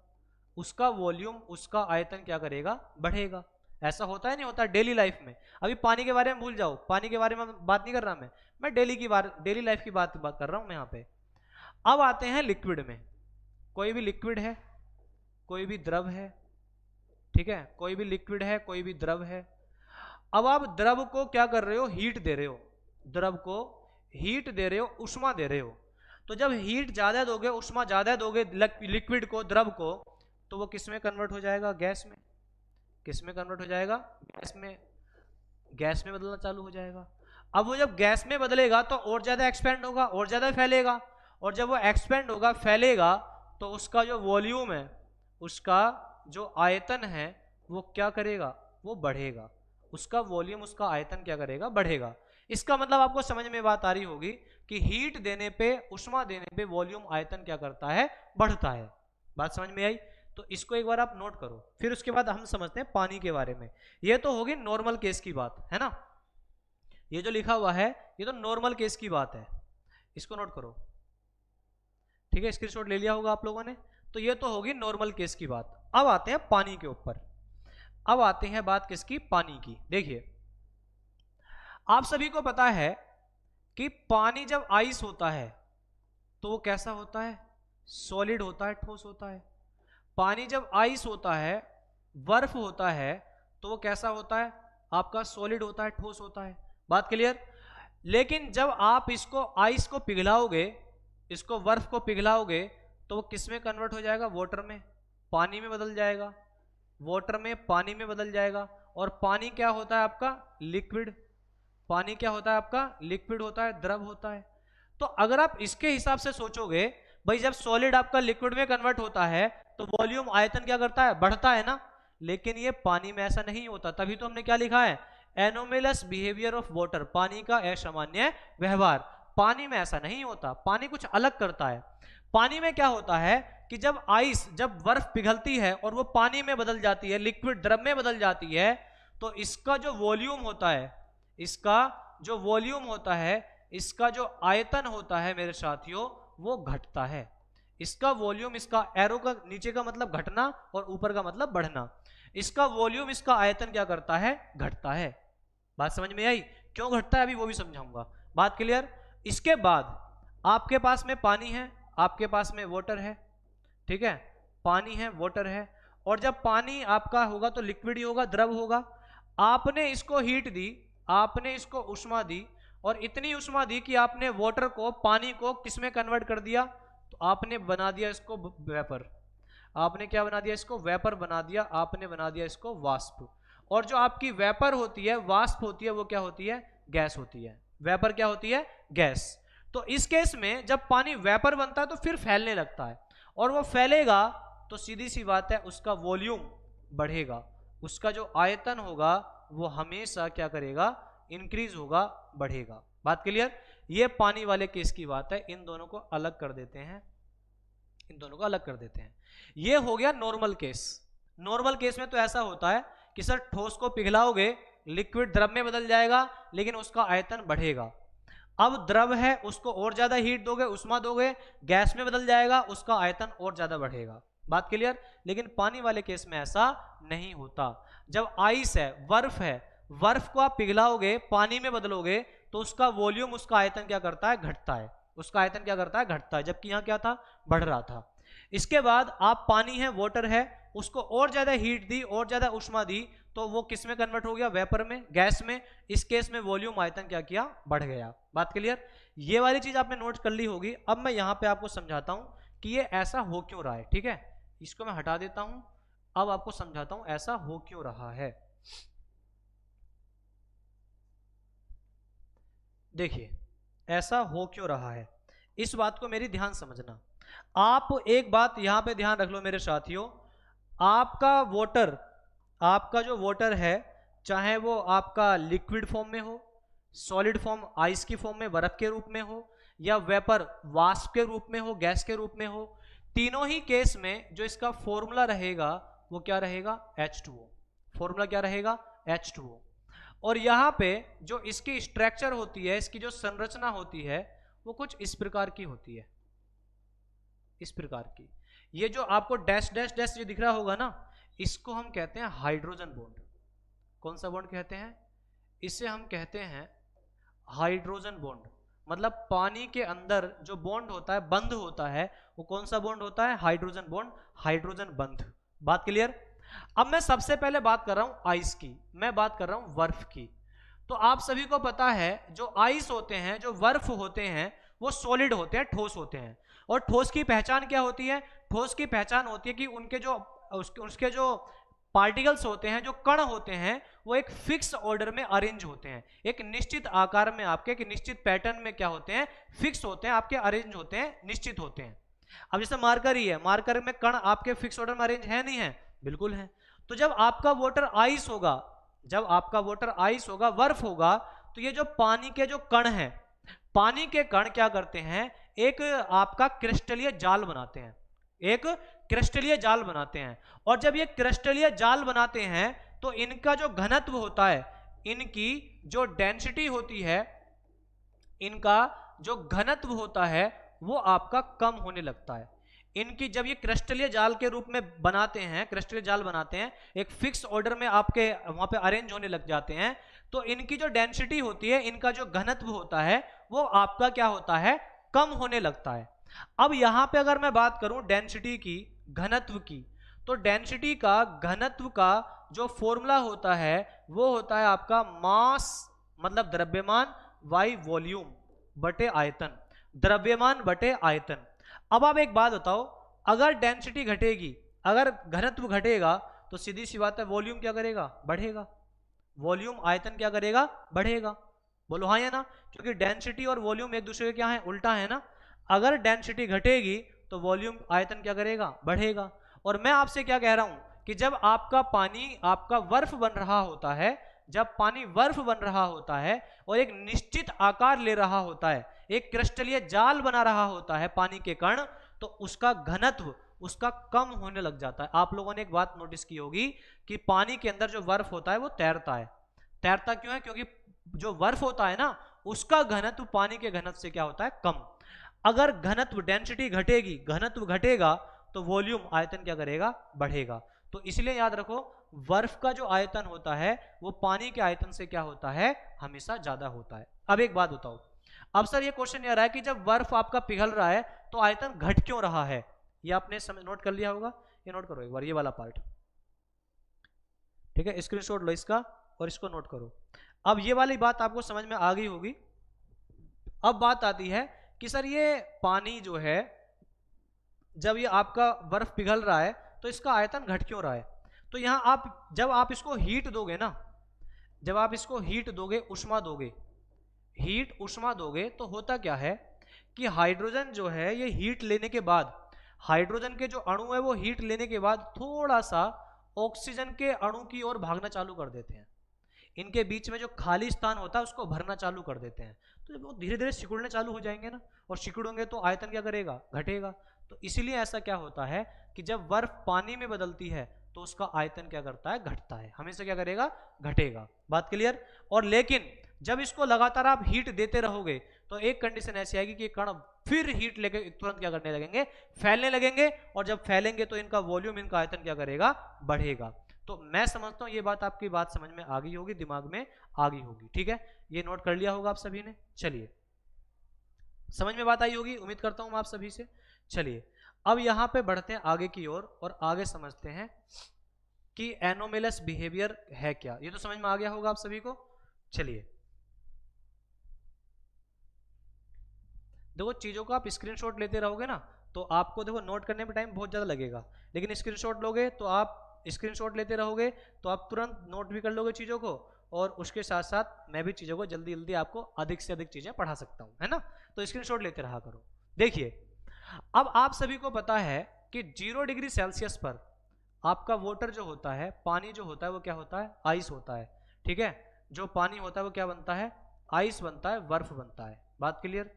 उसका वॉल्यूम, उसका आयतन क्या करेगा, बढ़ेगा। ऐसा होता है नहीं होता डेली लाइफ में। अभी पानी के बारे में भूल जाओ, पानी के बारे में बात नहीं कर रहा मैं डेली लाइफ की बात कर रहा हूं मैं यहाँ पे। अब आते हैं लिक्विड में। कोई भी लिक्विड है, कोई भी द्रव है, ठीक है, कोई भी लिक्विड है, कोई भी द्रव है। अब आप द्रव को क्या कर रहे हो, हीट दे रहे हो, द्रव को हीट दे रहे हो, उष्मा दे रहे हो। तो जब हीट ज्यादा दोगे, उष्मा ज्यादा दोगे लिक्विड को, द्रव को, तो वो किस में कन्वर्ट हो जाएगा, गैस में। किस में कन्वर्ट हो जाएगा, गैस में, गैस में बदलना चालू हो जाएगा। अब वो जब गैस में बदलेगा तो और ज्यादा एक्सपेंड होगा, और ज्यादा फैलेगा, और जब वो एक्सपेंड होगा, फैलेगा, तो उसका जो वॉल्यूम है, उसका जो आयतन है, वो क्या करेगा, वो बढ़ेगा। उसका वॉल्यूम, उसका आयतन क्या करेगा, बढ़ेगा। इसका मतलब आपको समझ में बात आ रही होगी कि हीट देने पे, उष्मा देने पे वॉल्यूम, आयतन क्या करता है, बढ़ता है। बात समझ में आई? तो इसको एक बार आप नोट करो, फिर उसके बाद हम समझते हैं पानी के बारे में। ये तो होगी नॉर्मल केस की बात, है ना। ये जो लिखा हुआ है ये तो नॉर्मल केस की बात है, इसको नोट करो, ठीक है, स्क्रीनशॉट ले लिया होगा आप लोगों ने। तो ये तो होगी नॉर्मल केस की बात। अब आते हैं पानी के ऊपर। अब आते हैं बात किसकी, पानी की। देखिए आप सभी को पता है कि पानी जब आइस होता है तो वो कैसा होता है, सॉलिड होता है, ठोस होता है। पानी जब आइस होता है, बर्फ होता है, तो वो कैसा होता है, आपका सॉलिड होता है, ठोस होता है। बात क्लियर? लेकिन जब आप इसको, आइस को पिघलाओगे, इसको बर्फ को पिघलाओगे, तो वो किस में कन्वर्ट हो जाएगा, वाटर में, पानी में बदल जाएगा। वाटर में, पानी में बदल जाएगा। और पानी क्या होता है आपका, लिक्विड। पानी क्या होता है आपका, लिक्विड होता है, द्रव होता है। तो अगर आप इसके हिसाब से सोचोगे, भाई जब सॉलिड आपका लिक्विड में कन्वर्ट होता है तो वॉल्यूम, आयतन क्या करता है, बढ़ता है ना। लेकिन ये पानी में ऐसा नहीं होता, तभी तो हमने क्या लिखा है, एनोमेलस बिहेवियर ऑफ वाटर, पानी का असामान्य व्यवहार। पानी में ऐसा नहीं होता, पानी कुछ अलग करता है। पानी में क्या होता है कि जब आइस, जब बर्फ पिघलती है और वो पानी में बदल जाती है, लिक्विड द्रव में बदल जाती है, तो इसका जो वॉल्यूम होता है, इसका जो वॉल्यूम होता है, इसका जो आयतन होता है मेरे साथियों, वो घटता है। इसका वॉल्यूम, इसका एरो का नीचे का मतलब घटना और ऊपर का मतलब बढ़ना। इसका वॉल्यूम, इसका आयतन क्या करता है, घटता है। बात समझ में आई? क्यों घटता है अभी वो भी समझाऊंगा। बात क्लियर? इसके बाद आपके पास में पानी है, आपके पास में वाटर है, ठीक है, पानी है, वाटर है। और जब पानी आपका होगा तो लिक्विड ही होगा, द्रव होगा। आपने इसको हीट दी, आपने इसको उष्मा दी, और इतनी उष्मा दी कि आपने वाटर को, पानी को किस में कन्वर्ट कर दिया, तो आपने बना दिया इसको वेपर। आपने क्या बना दिया इसको? वेपर बना दिया, आपने बना दिया इसको वाष्प। और जो आपकी वेपर होती है, वाष्प होती है, वो क्या होती है? गैस होती है। वेपर क्या होती है? गैस। तो इस केस में जब पानी वेपर बनता है तो फिर फैलने लगता है, और वो फैलेगा तो सीधी सी बात है उसका वॉल्यूम बढ़ेगा, उसका जो आयतन होगा वो हमेशा क्या करेगा? इंक्रीज होगा, बढ़ेगा। बात क्लियर? ये पानी वाले केस की बात है। इन दोनों को अलग कर देते हैं, इन दोनों को अलग कर देते हैं। ये हो गया नॉर्मल केस। नॉर्मल केस में तो ऐसा होता है कि सर ठोस को पिघलाओगे, लिक्विड द्रव में बदल जाएगा, लेकिन उसका आयतन बढ़ेगा। अब द्रव है, उसको और ज्यादा हीट दोगे, उष्मा दोगे, गैस में बदल जाएगा, उसका आयतन और ज्यादा बढ़ेगा। बात क्लियर? लेकिन पानी वाले केस में ऐसा नहीं होता। जब आइस है, बर्फ है, बर्फ को आप पिघलाओगे, पानी में बदलोगे, तो उसका वॉल्यूम, उसका आयतन क्या करता है? घटता है। उसका आयतन क्या करता है? घटता है। जबकि यहां क्या था? बढ़ रहा था। इसके बाद आप पानी है, वाटर है, उसको और ज्यादा हीट दी, और ज्यादा उष्मा दी, तो वो किस में कन्वर्ट हो गया? वेपर में, गैस में। इस केस में वॉल्यूम, आयतन क्या किया? बढ़ गया। बात क्लियर? ये वाली चीज आपने नोट कर ली होगी। अब मैं यहां पे आपको समझाता हूं कि ये ऐसा हो क्यों रहा है। ठीक है, इसको मैं हटा देता हूं। अब आपको समझाता हूं ऐसा हो क्यों रहा है। देखिए, ऐसा हो क्यों रहा है, इस बात को मेरी ध्यान समझना। आप एक बात यहां पे ध्यान रख लो मेरे साथियों, आपका वाटर, आपका जो वाटर है, चाहे वो आपका लिक्विड फॉर्म में हो, सॉलिड फॉर्म आइस की फॉर्म में, बर्फ के रूप में हो, या वेपर वाष्प के रूप में हो, गैस के रूप में हो, तीनों ही केस में जो इसका फॉर्मूला रहेगा वो क्या रहेगा? H2O। फॉर्मूला क्या रहेगा? H2O। और यहां पे जो इसकी स्ट्रक्चर होती है, इसकी जो संरचना होती है, वो कुछ इस प्रकार की होती है, इस प्रकार की। ये जो आपको डैश डैश डैश ये दिख रहा होगा ना, इसको हम कहते हैं हाइड्रोजन बॉन्ड। कौन सा बॉन्ड कहते हैं? इसे हम कहते हैं हाइड्रोजन बॉन्ड। मतलब पानी के अंदर जो बॉन्ड होता है, बंध होता है, वो कौन सा बॉन्ड होता है? हाइड्रोजन बॉन्ड, हाइड्रोजन बंध। बात क्लियर? अब मैं सबसे पहले बात कर रहा हूं आइस की, मैं बात कर रहा हूं बर्फ की। तो आप सभी को पता है जो आइस होते हैं, जो बर्फ होते हैं, वो सॉलिड होते हैं, ठोस होते हैं। और ठोस की पहचान क्या होती है? ठोस की पहचान होती है कि उनके जो उसके जो पार्टिकल्स होते हैं, जो कण होते हैं, वो एक फिक्स ऑर्डर में अरेंज होते हैं, एक निश्चित आकार में, आपके एक निश्चित पैटर्न में क्या होते हैं? फिक्स होते हैं, आपके अरेंज होते हैं, निश्चित होते हैं। अब जैसे मार्कर ही है, मार्कर में कण आपके फिक्स ऑर्डर में अरेंज है नहीं है? बिल्कुल है। तो जब आपका वाटर आइस होगा, जब आपका वाटर आइस होगा, बर्फ होगा, तो ये जो पानी के जो कण हैं, पानी के कण क्या करते हैं? एक आपका क्रिस्टलीय जाल बनाते हैं, एक क्रिस्टलीय जाल बनाते हैं। और जब ये क्रिस्टलीय जाल बनाते हैं तो इनका जो घनत्व होता है, इनकी जो डेंसिटी होती है, इनका जो घनत्व होता है, वो आपका कम होने लगता है। इनकी जब ये क्रिस्टलीय जाल के रूप में बनाते हैं, क्रिस्टलीय जाल बनाते हैं, एक फिक्स ऑर्डर में आपके वहां पे अरेंज होने लग जाते हैं, तो इनकी जो डेंसिटी होती है, इनका जो घनत्व होता है, वो आपका क्या होता है? कम होने लगता है। अब यहां पे अगर मैं बात करूं डेंसिटी की, घनत्व की, तो डेंसिटी का, घनत्व का जो फॉर्मूला होता है, वो होता है आपका मास, मतलब द्रव्यमान, वाई वॉल्यूम बटे आयतन, द्रव्यमान बटे आयतन। अब आप एक बात बताओ, अगर डेंसिटी घटेगी, अगर घनत्व घटेगा, तो सीधी सी बात है वॉल्यूम क्या करेगा? बढ़ेगा। वॉल्यूम, आयतन क्या करेगा? बढ़ेगा। बोलो हाँ या ना? क्योंकि डेंसिटी और वॉल्यूम एक दूसरे के क्या है? उल्टा है ना। अगर डेंसिटी घटेगी तो वॉल्यूम, आयतन क्या करेगा? बढ़ेगा। और मैं आपसे क्या कह रहा हूं कि जब आपका पानी, आपका बर्फ बन रहा होता है, जब पानी बर्फ बन रहा होता है और एक निश्चित आकार ले रहा होता है, एक क्रिस्टलीय जाल बना रहा होता है पानी के कण, तो उसका घनत्व, उसका कम होने लग जाता है। आप लोगों ने एक बात नोटिस की होगी कि पानी के अंदर जो बर्फ होता है वो तैरता है। तैरता क्यों है? क्योंकि जो बर्फ होता है ना, उसका घनत्व पानी के घनत्व से क्या होता है? कम। अगर घनत्व, डेंसिटी घटेगी, घनत्व घटेगा, तो वॉल्यूम, आयतन क्या करेगा? बढ़ेगा। तो इसलिए याद रखो, बर्फ का जो आयतन होता है वो पानी के आयतन से क्या होता है? हमेशा ज्यादा होता है। अब एक बात बताओ, अब सर ये क्वेश्चन ये आ रहा है कि जब बर्फ आपका पिघल रहा है तो आयतन घट क्यों रहा है? ये आपने नोट कर लिया होगा, ये नोट करो एक बार, ये वाला पार्ट। ठीक है, स्क्रीनशॉट लो इसका और इसको नोट करो। अब ये वाली बात आपको समझ में आ गई होगी। अब बात आती है कि सर ये पानी जो है, जब ये आपका बर्फ पिघल रहा है तो इसका आयतन घट क्यों रहा है? तो यहाँ आप जब आप इसको हीट दोगे ना, जब आप इसको हीट दोगे, उष्मा दोगे, हीट उष्मा दोगे, तो होता क्या है कि हाइड्रोजन जो है ये हीट लेने के बाद, हाइड्रोजन के जो अणु है वो हीट लेने के बाद थोड़ा सा ऑक्सीजन के अणु की ओर भागना चालू कर देते हैं। इनके बीच में जो खाली स्थान होता है उसको भरना चालू कर देते हैं। तो जब वो धीरे धीरे सिकुड़ने चालू हो जाएंगे ना, और सिकुड़ेंगे तो आयतन क्या करेगा? घटेगा। तो इसीलिए ऐसा क्या होता है कि जब बर्फ पानी में बदलती है तो उसका आयतन क्या करता है? घटता है। हमेशा क्या करेगा? घटेगा। बात क्लियर? और लेकिन जब इसको लगातार आप हीट देते रहोगे तो एक कंडीशन ऐसी आएगी कि कण फिर हीट लेके तुरंत क्या करने लगेंगे? फैलने लगेंगे। और जब फैलेंगे तो इनका वॉल्यूम, इनका आयतन क्या करेगा? बढ़ेगा। तो मैं समझता हूं ये बात आपकी बात समझ में आ गई होगी, दिमाग में आ गई होगी। ठीक है, ये नोट कर लिया होगा आप सभी ने। चलिए, समझ में बात आई होगी, उम्मीद करता हूं आप सभी से। चलिए अब यहां पे बढ़ते हैं आगे की ओर और आगे समझते हैं कि एनोमेलस बिहेवियर है क्या। ये तो समझ में आ गया होगा आप सभी को। चलिए देखो, चीजों को आप स्क्रीनशॉट लेते रहोगे ना तो आपको देखो नोट करने में टाइम बहुत ज्यादा लगेगा, लेकिन स्क्रीनशॉट लोगे तो आप स्क्रीनशॉट लेते रहोगे तो आप तुरंत नोट भी कर लोगे चीजों को, और उसके साथ साथ मैं भी चीजों को जल्दी जल्दी आपको अधिक से अधिक चीजें पढ़ा सकता हूं, है ना। तो स्क्रीनशॉट लेते रहा करो। देखिए अब आप सभी को पता है कि 0 डिग्री सेल्सियस पर आपका वाटर जो होता है, पानी जो होता है वो क्या होता है? आइस होता है। ठीक है, जो पानी होता है वो क्या बनता है? आइस बनता है, बर्फ बनता है। बात क्लियर?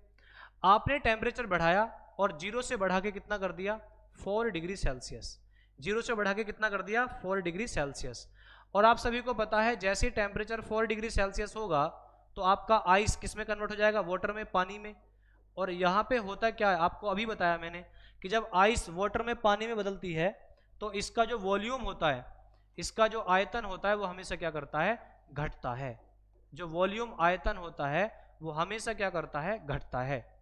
आपने टेम्परेचर बढ़ाया और 0 से बढ़ा के कितना कर दिया? 4 डिग्री सेल्सियस। 0 से बढ़ा के कितना कर दिया? 4 डिग्री सेल्सियस। और आप सभी को पता है जैसे टेम्परेचर 4 डिग्री सेल्सियस होगा तो आपका आइस किस में कन्वर्ट हो जाएगा? वाटर में, पानी में। और यहाँ पे होता क्या है, आपको अभी बताया मैंने कि जब आइस वाटर में, पानी में बदलती है तो इसका जो वॉल्यूम होता है, इसका जो आयतन होता है वो हमेशा क्या करता है? घटता है। जो वॉल्यूम, आयतन होता है वो हमेशा क्या करता है? घटता है।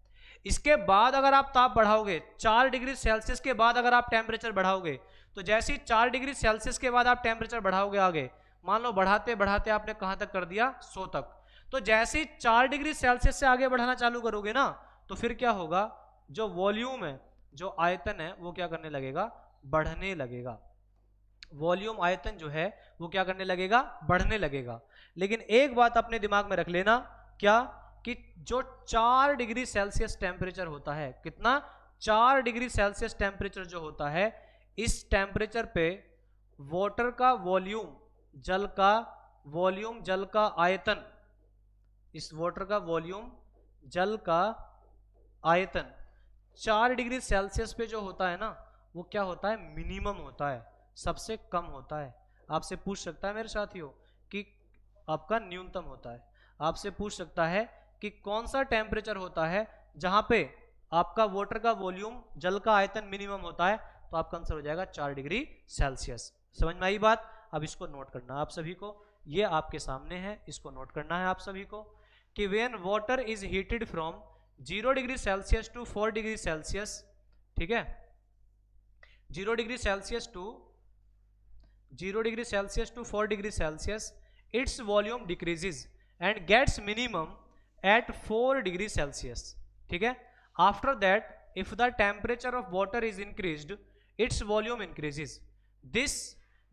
इसके बाद अगर आप ताप बढ़ाओगे, 4 डिग्री सेल्सियस के बाद अगर आप टेम्परेचर बढ़ाओगे, तो जैसे ही 4 डिग्री सेल्सियस के बाद आप टेम्परेचर बढ़ाओगे आगे, मान लो बढ़ाते बढ़ाते आपने कहां तक कर दिया? 100 तक। तो जैसे ही 4 डिग्री सेल्सियस से आगे बढ़ाना चालू करोगे ना तो फिर क्या होगा? जो वॉल्यूम है, जो आयतन है वो क्या करने लगेगा? बढ़ने लगेगा। वॉल्यूम, आयतन जो है वो क्या करने लगेगा? बढ़ने लगेगा। लेकिन एक बात अपने दिमाग में रख लेना, क्या? कि जो 4 डिग्री सेल्सियस टेम्परेचर होता है, कितना? 4 डिग्री सेल्सियस टेम्परेचर जो होता है, इस टेम्परेचर पे वाटर का वॉल्यूम, जल का वॉल्यूम, जल का आयतन, इस वाटर का वॉल्यूम, जल का आयतन 4 डिग्री सेल्सियस पे जो होता है ना वो क्या होता है? मिनिमम होता है, सबसे कम होता है। आपसे पूछ सकता है मेरे साथियों कि आपका न्यूनतम होता है। आपसे पूछ सकता है कि कौन सा टेम्परेचर होता है जहां पे आपका वाटर का वॉल्यूम, जल का आयतन मिनिमम होता है, तो आपका आंसर हो जाएगा 4 डिग्री सेल्सियस। समझ में आई बात? अब इसको नोट करना आप सभी को, ये आपके सामने है, इसको नोट करना है आप सभी को कि when water is heated from 0 degree Celsius to 4 degree Celsius, ठीक है, 0 degree Celsius to 4 degree Celsius, its volume decreases and gets minimum at 4 degree Celsius. ठीक है, after that if the temperature of water is increased, its volume increases. This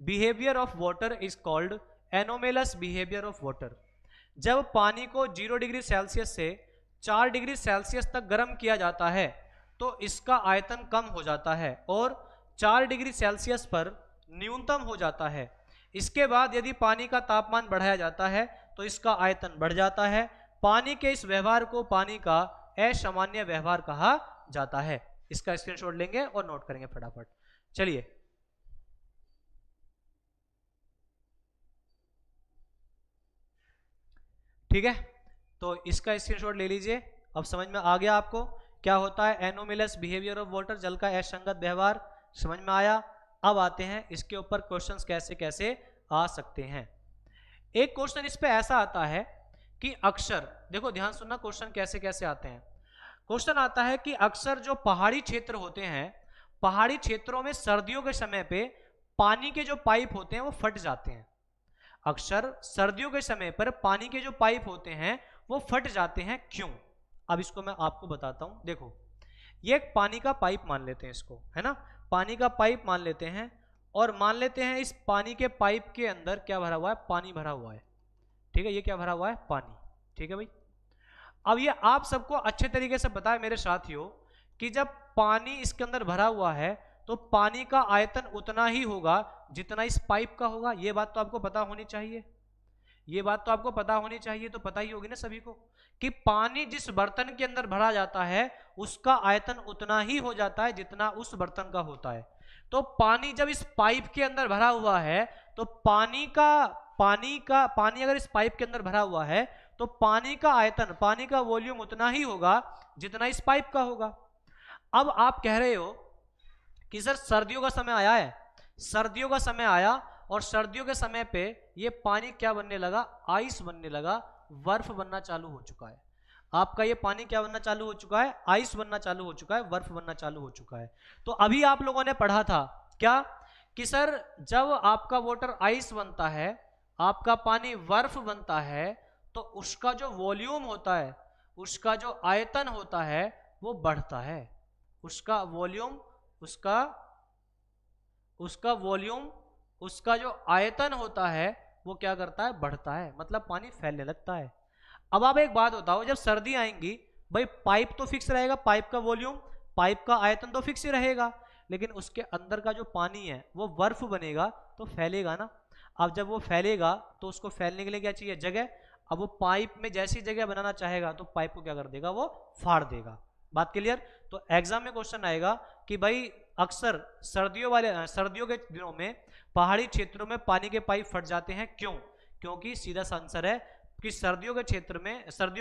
behavior of water is called anomalous behavior of water. जब पानी को 0 degree Celsius से 4 degree Celsius तक गर्म किया जाता है तो इसका आयतन कम हो जाता है और 4 डिग्री सेल्सियस पर न्यूनतम हो जाता है। इसके बाद यदि पानी का तापमान बढ़ाया जाता है तो इसका आयतन बढ़ जाता है। पानी के इस व्यवहार को पानी का असामान्य व्यवहार कहा जाता है। इसका स्क्रीनशॉट लेंगे और नोट करेंगे फटाफट। चलिए, ठीक है, तो इसका स्क्रीनशॉट ले लीजिए। अब समझ में आ गया आपको क्या होता है एनोमेलस बिहेवियर ऑफ वाटर, जल का असंगत व्यवहार। समझ में आया? अब आते हैं इसके ऊपर क्वेश्चंस कैसे कैसे आ सकते हैं। एक क्वेश्चन इस पे ऐसा आता है कि अक्सर, देखो ध्यान सुनना, क्वेश्चन कैसे कैसे आते हैं। क्वेश्चन आता है कि अक्सर जो पहाड़ी क्षेत्र होते हैं, पहाड़ी क्षेत्रों में सर्दियों के समय पे पानी के जो पाइप होते हैं वो फट जाते हैं। अक्सर सर्दियों के समय पर पानी के जो पाइप होते हैं वो फट जाते हैं, क्यों? अब इसको मैं आपको बताता हूं। देखो, ये एक पानी का पाइप मान लेते हैं इसको, है ना, पानी का पाइप मान लेते हैं, और मान लेते हैं इस पानी के पाइप के अंदर क्या भरा हुआ है? पानी भरा हुआ है, ठीक है, ये क्या भरा हुआ है? पानी, ठीक है भाई। अब ये आप सबको अच्छे तरीके से पता है मेरे साथियों कि जब पानी इसके अंदर भरा हुआ है तो पानी का आयतन उतना ही होगा जितना इस पाइप का होगा। ये बात तो आपको पता होनी चाहिए, ये बात तो आपको पता होनी चाहिए, तो पता ही होगी ना सभी को कि पानी जिस बर्तन के अंदर भरा जाता है उसका आयतन उतना ही हो जाता है जितना उस बर्तन का होता है। तो पानी जब इस पाइप के अंदर भरा हुआ है तो पानी अगर इस पाइप के अंदर भरा हुआ है तो पानी का आयतन, पानी का वॉल्यूम उतना ही होगा जितना इस पाइप का होगा। अब आप कह रहे हो कि सर सर्दियों का समय आया है, सर्दियों का समय आया और सर्दियों के समय पे ये पानी क्या बनने लगा? आइस बनने लगा, बर्फ बनना चालू हो चुका है। आपका ये पानी क्या बनना चालू हो चुका है? आइस बनना चालू हो चुका है, बर्फ बनना चालू हो चुका है। तो अभी आप लोगों ने पढ़ा था क्या कि सर जब आपका वाटर आइस बनता है, आपका पानी बर्फ बनता है, तो उसका जो वॉल्यूम होता है, उसका जो आयतन होता है वो बढ़ता है। उसका वॉल्यूम, उसका वॉल्यूम, उसका जो आयतन होता है वो क्या करता है? बढ़ता है, मतलब पानी फैलने लगता है। अब आप एक बात बताओ, जब सर्दी आएंगी भाई पाइप तो फिक्स रहेगा, पाइप का वॉल्यूम, पाइप का आयतन तो फिक्स ही रहेगा, लेकिन उसके अंदर का जो पानी है वो बर्फ बनेगा तो फैलेगा ना। अब जब वो फैलेगा तो उसको फैलने के लिए क्या चाहिए? जगह। अब वो पाइप में जैसी जगह बनाना चाहेगा तो पाइप को क्या कर देगा? वो फाड़ देगा। बात क्लियर? तो एग्जाम में क्वेश्चन आएगा कि भाई अक्सर सर्दियों के दिनों में पहाड़ी क्षेत्रों में पानी के पाइप फट जाते हैं, क्यों? क्योंकि सीधा सा आंसर है कि सर्दियों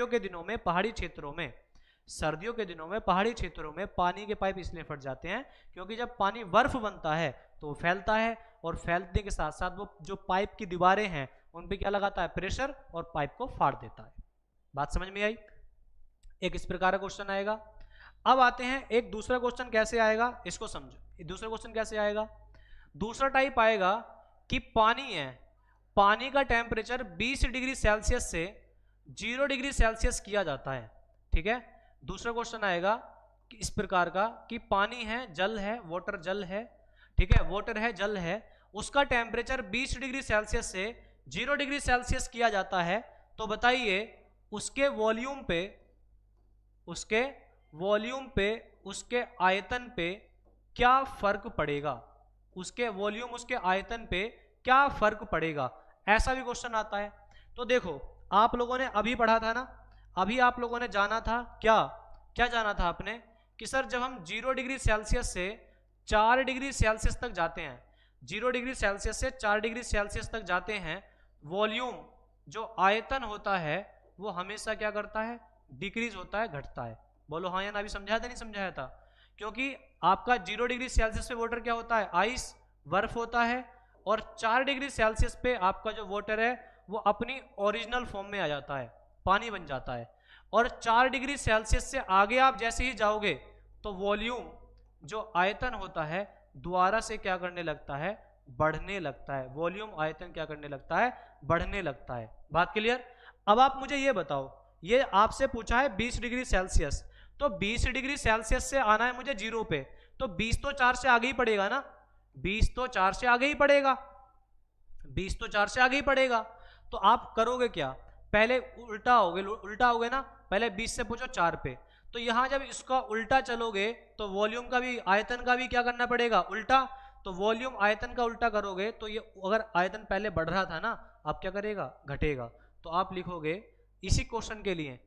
के दिनों में पहाड़ी क्षेत्रों में पानी के पाइप इसलिए फट जाते हैं क्योंकि जब पानी बर्फ बनता है तो फैलता है, और फैलने के साथ साथ वो जो पाइप की दीवारें हैं उन पे क्या लगाता है? प्रेशर, और पाइप को फाड़ देता है। बात समझ में आई? एक इस प्रकार का क्वेश्चन आएगा। अब आते हैं एक दूसरा क्वेश्चन कैसे आएगा, इसको समझो। दूसरा क्वेश्चन कैसे आएगा? दूसरा टाइप आएगा कि पानी है, पानी का टेम्परेचर 20 डिग्री सेल्सियस से 0 डिग्री सेल्सियस किया जाता है, ठीक है। दूसरा क्वेश्चन आएगा कि इस प्रकार का कि पानी है, जल है, वाटर जल है, ठीक है, वाटर है, जल है, उसका टेम्परेचर 20 डिग्री सेल्सियस से 0 डिग्री सेल्सियस किया जाता है। तो बताइए उसके वॉल्यूम पे, उसके आयतन पे क्या फर्क पड़ेगा? उसके वॉल्यूम, उसके आयतन पे क्या फर्क पड़ेगा? ऐसा भी क्वेश्चन आता है। तो देखो आप लोगों ने अभी पढ़ा था ना, अभी आप लोगों ने जाना था क्या जाना था आपने कि सर जब हम 0 डिग्री सेल्सियस से 4 डिग्री सेल्सियस तक जाते हैं, 0 डिग्री सेल्सियस से 4 डिग्री सेल्सियस तक जाते हैं, वॉल्यूम जो आयतन होता है वो हमेशा क्या करता है? डिक्रीज होता है, घटता है। बोलो हाँ या ना? अभी समझाया था नहीं समझाया था? क्योंकि आपका 0 डिग्री सेल्सियस पे वाटर क्या होता है? आइस, बर्फ होता है, और 4 डिग्री सेल्सियस पे आपका जो वाटर है वो अपनी ओरिजिनल फॉर्म में आ जाता है, पानी बन जाता है। और 4 डिग्री सेल्सियस से आगे आप जैसे ही जाओगे तो वॉल्यूम जो आयतन होता है दोबारा से क्या करने लगता है? बढ़ने लगता है। वॉल्यूम आयतन क्या करने लगता है? बढ़ने लगता है। बात क्लियर? अब आप मुझे ये बताओ, ये आपसे पूछा है 20 डिग्री सेल्सियस, तो 20 डिग्री सेल्सियस से आना है मुझे 0 पे, तो 20 तो 4 से आगे ही पड़ेगा ना, 20 तो 4 से आगे ही पड़ेगा, 20 तो 4 से आगे ही पड़ेगा। तो आप करोगे क्या? पहले उल्टा होगे ना, पहले 20 से पूछो 4 पे, तो यहां जब इसका उल्टा चलोगे तो वॉल्यूम का भी, आयतन का भी क्या करना पड़ेगा? उल्टा। तो वॉल्यूम आयतन का उल्टा करोगे तो ये अगर आयतन पहले बढ़ रहा था ना, अब क्या करेगा? घटेगा। तो आप लिखोगे इसी क्वेश्चन के लिए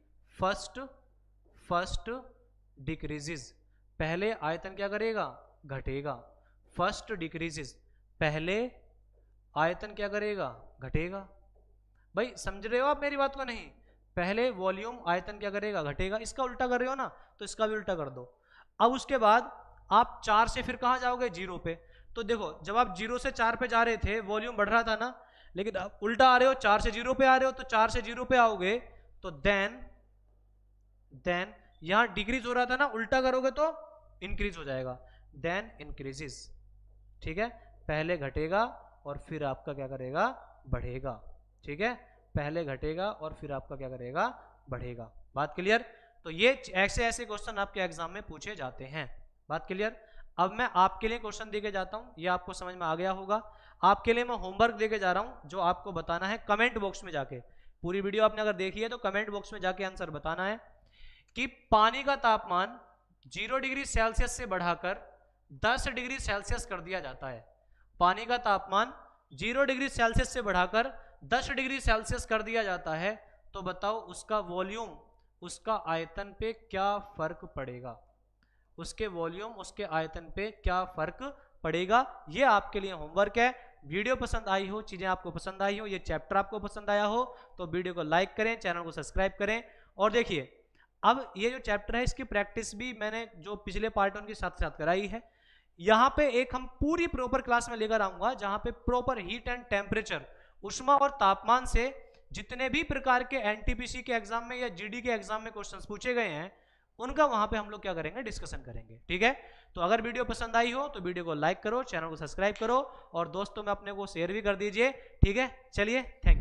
फर्स्ट डिक्रीजेस, पहले आयतन क्या करेगा? घटेगा। फर्स्ट डिक्रीजेस, पहले आयतन क्या करेगा? घटेगा। भाई समझ रहे हो आप मेरी बात को? नहीं, पहले वॉल्यूम आयतन क्या करेगा? घटेगा। इसका उल्टा कर रहे हो ना, तो इसका भी उल्टा कर दो। अब उसके बाद आप 4 से फिर कहां जाओगे? 0 पे। तो देखो जब आप 0 से 4 पे जा रहे थे वॉल्यूम बढ़ रहा था ना, लेकिन अब उल्टा आ रहे हो, 4 से 0 पे आ रहे हो, तो 4 से 0 पे आओगे तो देन यहां डिक्रीज हो रहा था ना, उल्टा करोगे तो इंक्रीज हो जाएगा, देन इंक्रीजेस, ठीक है। पहले घटेगा और फिर आपका क्या करेगा? बढ़ेगा। ठीक है, पहले घटेगा और फिर आपका क्या करेगा, बढ़ेगा। बात क्लियर? तो ये ऐसे ऐसे क्वेश्चन आपके एग्जाम में पूछे जाते हैं। बात क्लियर? अब मैं आपके लिए क्वेश्चन देके जाता हूं, ये आपको समझ में आ गया होगा। आपके लिए मैं होमवर्क देके जा रहा हूं, जो आपको बताना है कमेंट बॉक्स में जाके। पूरी वीडियो आपने अगर देखी है तो कमेंट बॉक्स में जाके आंसर बताना है कि पानी का तापमान 0 डिग्री सेल्सियस से बढ़ाकर 10 डिग्री सेल्सियस कर दिया जाता है। पानी का तापमान 0 डिग्री सेल्सियस से बढ़ाकर 10 डिग्री सेल्सियस कर दिया जाता है, तो बताओ उसका वॉल्यूम, उसका आयतन पे क्या फर्क पड़ेगा। उसके वॉल्यूम, उसके आयतन पे क्या फर्क पड़ेगा। ये आपके लिए होमवर्क है। वीडियो पसंद आई हो, चीजें आपको पसंद आई हो, ये चैप्टर आपको पसंद आया हो, तो वीडियो को लाइक करें, चैनल को सब्सक्राइब करें। और देखिए, अब ये जो चैप्टर है इसकी प्रैक्टिस भी मैंने जो पिछले पार्ट उनके साथ साथ कराई है। यहाँ पे एक हम पूरी प्रॉपर क्लास में लेकर आऊंगा, जहां पे प्रॉपर हीट एंड टेम्परेचर, उष्मा और तापमान से जितने भी प्रकार के एनटीपीसी के एग्जाम में या जीडी के एग्जाम में क्वेश्चंस पूछे गए हैं, उनका वहां पे हम लोग क्या करेंगे, डिस्कशन करेंगे। ठीक है, तो अगर वीडियो पसंद आई हो तो वीडियो को लाइक करो, चैनल को सब्सक्राइब करो और दोस्तों में अपने को शेयर भी कर दीजिए। ठीक है, चलिए, थैंक यू।